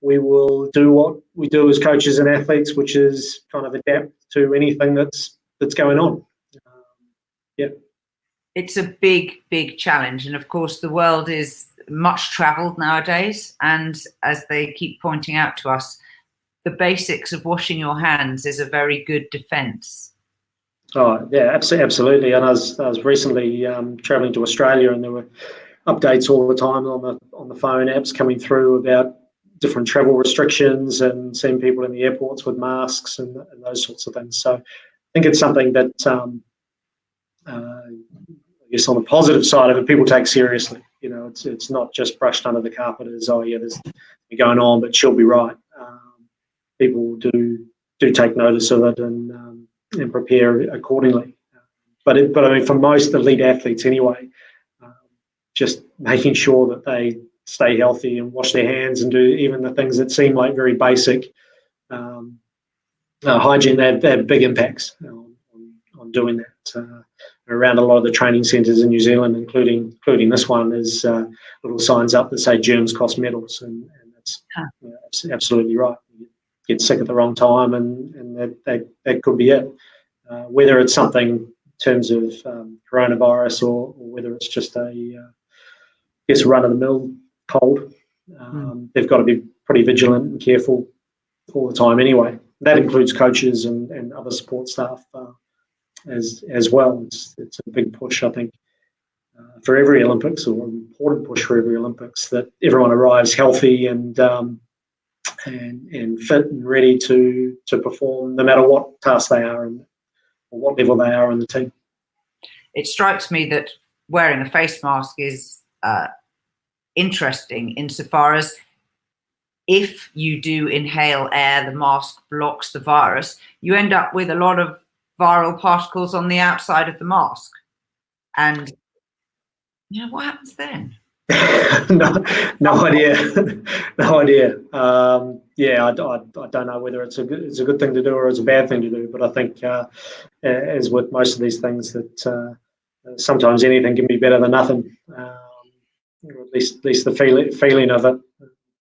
[SPEAKER 2] we will do what we do as coaches and athletes, which is kind of adapt to anything that's going on.
[SPEAKER 1] It's a big challenge, and of course the world is much travelled nowadays, and as they keep pointing out to us, the basics of washing your hands is a very good defence.
[SPEAKER 2] Oh yeah, absolutely. And I was recently travelling to Australia, and there were updates all the time on the phone apps coming through about different travel restrictions and seeing people in the airports with masks and those sorts of things. So I think it's something that I guess on the positive side of it, people take seriously. It's not just brushed under the carpet as, oh yeah, there's going on, but she'll be right. People do take notice of it and prepare accordingly. But I mean, for most elite athletes anyway, just making sure that they stay healthy and wash their hands and do even the things that seem like very basic hygiene, they have big impacts on doing that. Around a lot of the training centres in New Zealand, including this one, there's little signs up that say germs cost medals, and that's absolutely right. You get sick at the wrong time, and that could be it. Whether it's something in terms of coronavirus or whether it's just a run-of-the-mill cold, they've got to be pretty vigilant and careful all the time anyway. That includes coaches and other support staff as well. It's a big push, I think, for every Olympics, or an important push for every Olympics, that everyone arrives healthy and fit and ready to perform no matter what task they are and or what level they are in the team.
[SPEAKER 1] It strikes me that wearing a face mask is interesting insofar as if you do inhale air, the mask blocks the virus, you end up with a lot of viral particles on the outside of the mask. And what happens then?
[SPEAKER 2] no idea. No idea. I don't know whether it's a good thing to do or it's a bad thing to do. But I think, as with most of these things, that sometimes anything can be better than nothing. Or at least the feeling of it.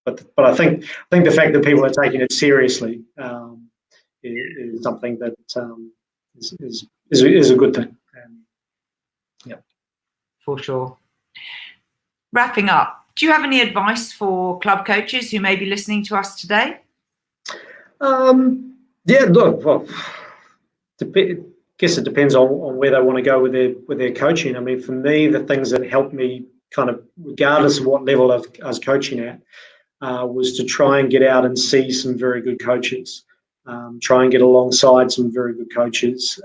[SPEAKER 2] But I think the fact that people are taking it seriously is something that is a good thing.
[SPEAKER 1] For sure. Wrapping up, do you have any advice for club coaches who may be listening to us today?
[SPEAKER 2] Look, well, I guess it depends on where they want to go with their coaching. I mean, for me, the things that helped me kind of, regardless of what level I was coaching at, was to try and get out and see some very good coaches, try and get alongside some very good coaches,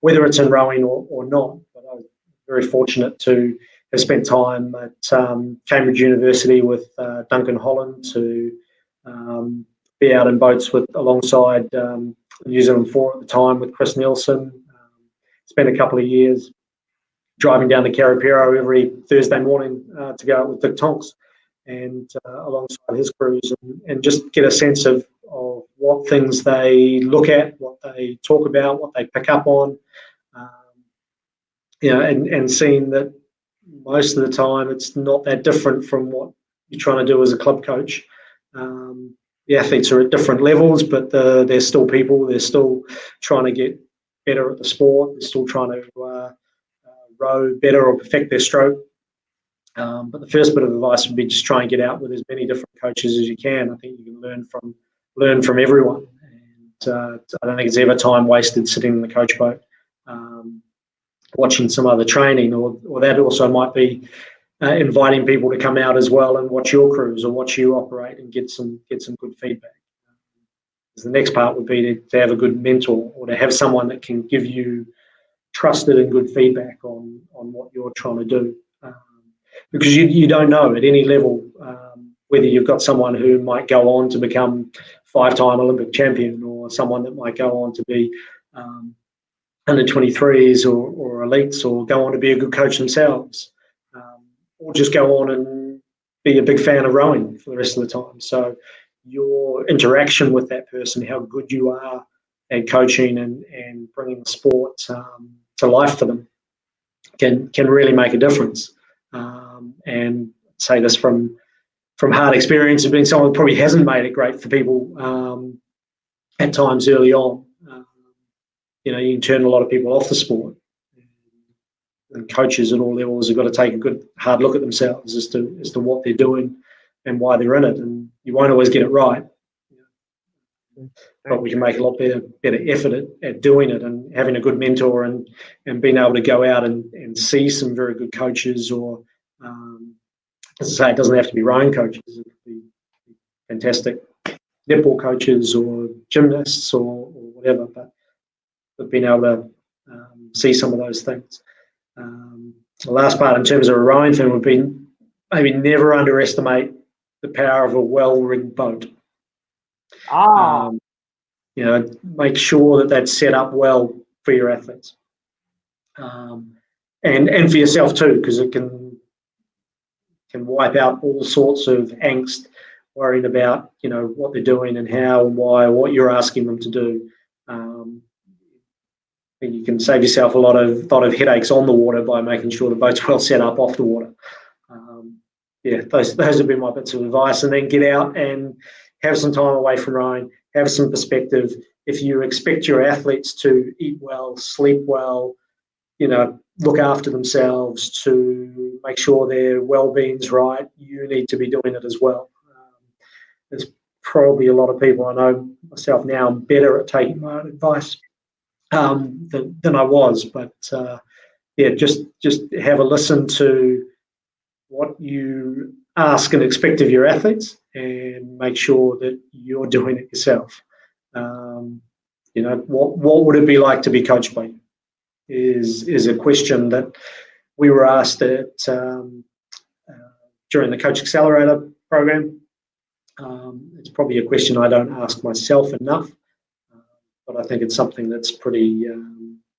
[SPEAKER 2] whether it's in rowing or not. But I was very fortunate to have spent time at Cambridge University with Duncan Holland, to be out in boats alongside New Zealand 4 at the time with Chris Nilson. Spent a couple of years driving down to Karapiro every Thursday morning to go out with Dick Tonks and alongside his crews, and just get a sense of what things they look at, what they talk about, what they pick up on, and seeing that most of the time it's not that different from what you're trying to do as a club coach. The athletes are at different levels, but they're still people. They're still trying to get better at the sport. They're still trying to row better or perfect their stroke. But the first bit of advice would be just try and get out with as many different coaches as you can. I think you can learn from everyone. And I don't think it's ever time wasted sitting in the coach boat watching some other training, or that also might be inviting people to come out as well and watch your crews or watch you operate and get some good feedback. The next part would be to have a good mentor, or to have someone that can give you trusted and good feedback on what you're trying to do. Because you don't know at any level whether you've got someone who might go on to become 5-time Olympic champion, or someone that might go on to be under 23s or elites, or go on to be a good coach themselves, or just go on and be a big fan of rowing for the rest of the time. So your interaction with that person, how good you are at coaching and bringing the sport to life for them, can really make a difference. And say this from hard experience of being someone who probably hasn't made it great for people at times early on. You can turn a lot of people off the sport. coaches at all levels have got to take a good hard look at themselves as to what they're doing and why they're in it. And you won't always get it right, but we can make a lot better effort at doing it, and having a good mentor and being able to go out and see some very good coaches, or as I say, it doesn't have to be rowing coaches. It could be fantastic netball coaches or gymnasts or whatever, but being able to see some of those things. The last part in terms of a rowing thing would be maybe never underestimate the power of a well-rigged boat. Make sure that that's set up well for your athletes, and for yourself too, because it can wipe out all sorts of angst, worrying about what they're doing and how and why, or what you're asking them to do. And you can save yourself a lot of headaches on the water by making sure the boat's well set up off the water. Those have been my bits of advice. And then get out and have some time away from rowing, have some perspective. If you expect your athletes to eat well, sleep well, look after themselves, to make sure their well-being's right, you need to be doing it as well. There's probably a lot of people, I know myself now, I'm better at taking my own advice than I was, but just have a listen to what you ask and expect of your athletes, and make sure that you're doing it yourself. What would it be like to be coached by you is a question that we were asked at during the Coach Accelerator program. It's probably a question I don't ask myself enough, but I think it's something that's pretty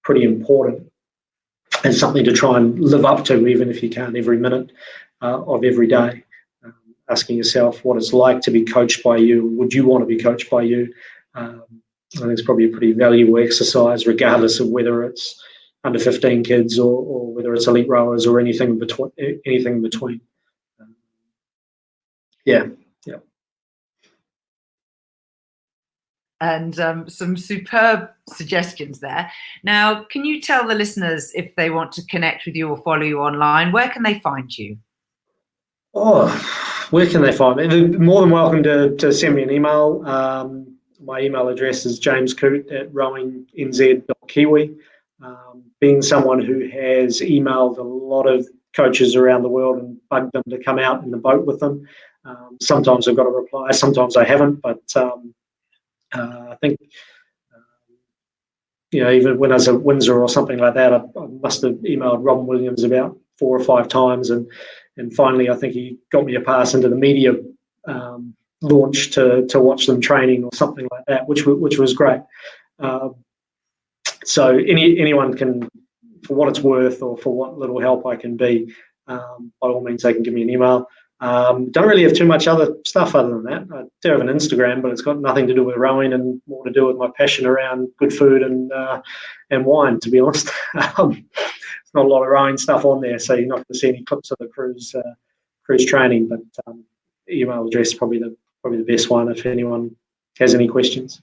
[SPEAKER 2] important, and something to try and live up to, even if you can't every minute of every day. Asking yourself what it's like to be coached by you. Would you want to be coached by you? I think it's probably a pretty valuable exercise, regardless of whether it's under 15 kids or whether it's elite rowers or anything between.
[SPEAKER 1] And some superb suggestions there. Now, can you tell the listeners, if they want to connect with you or follow you online, where can they find you?
[SPEAKER 2] Where can they find me? They're more than welcome to send me an email. My email address is jamescoote@rowingnz.kiwi. Being someone who has emailed a lot of coaches around the world and bugged them to come out in the boat with them, sometimes I've got a reply, sometimes I haven't, but I think, even when I was at Windsor or something like that, I must have emailed Robin Williams about 4 or 5 times, and finally I think he got me a pass into the media launch to watch them training or something like that, which was great. So anyone can, for what it's worth or for what little help I can be, by all means they can give me an email. Don't really have too much other stuff other than that. I do have an Instagram, but it's got nothing to do with rowing and more to do with my passion around good food and wine, to be honest. There's not a lot of rowing stuff on there, so you're not going to see any clips of the cruise training. But email address is probably the best one if anyone has any questions.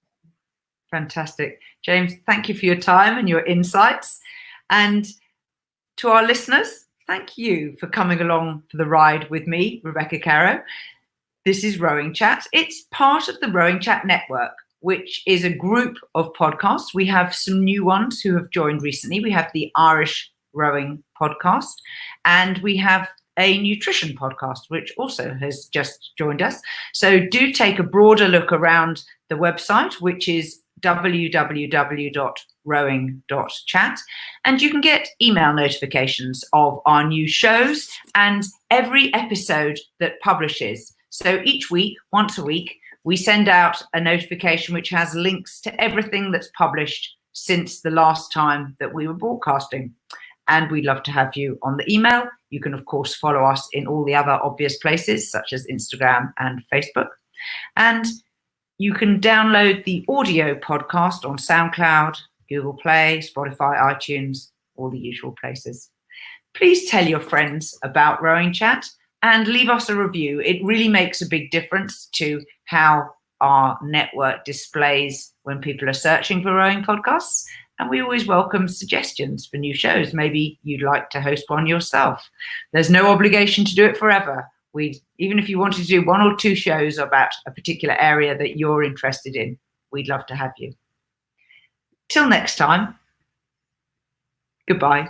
[SPEAKER 1] Fantastic. James, thank you for your time and your insights. And to our listeners, thank you for coming along for the ride with me, Rebecca Caro. This is Rowing Chat. It's part of the Rowing Chat Network, which is a group of podcasts. We have some new ones who have joined recently. We have the Irish Rowing podcast, and we have a nutrition podcast, which also has just joined us. So do take a broader look around the website, which is www.rowing.chat, and you can get email notifications of our new shows and every episode that publishes. So each week, once a week, we send out a notification which has links to everything that's published since the last time that we were broadcasting. And we'd love to have you on the email. You can, of course, follow us in all the other obvious places, such as Instagram and Facebook. And you can download the audio podcast on SoundCloud, Google Play, Spotify, iTunes, all the usual places. Please tell your friends about Rowing Chat and leave us a review. It really makes a big difference to how our network displays when people are searching for rowing podcasts. And we always welcome suggestions for new shows. Maybe you'd like to host one yourself. There's no obligation to do it forever. Even if you wanted to do 1 or 2 shows about a particular area that you're interested in, we'd love to have you. Till next time, goodbye.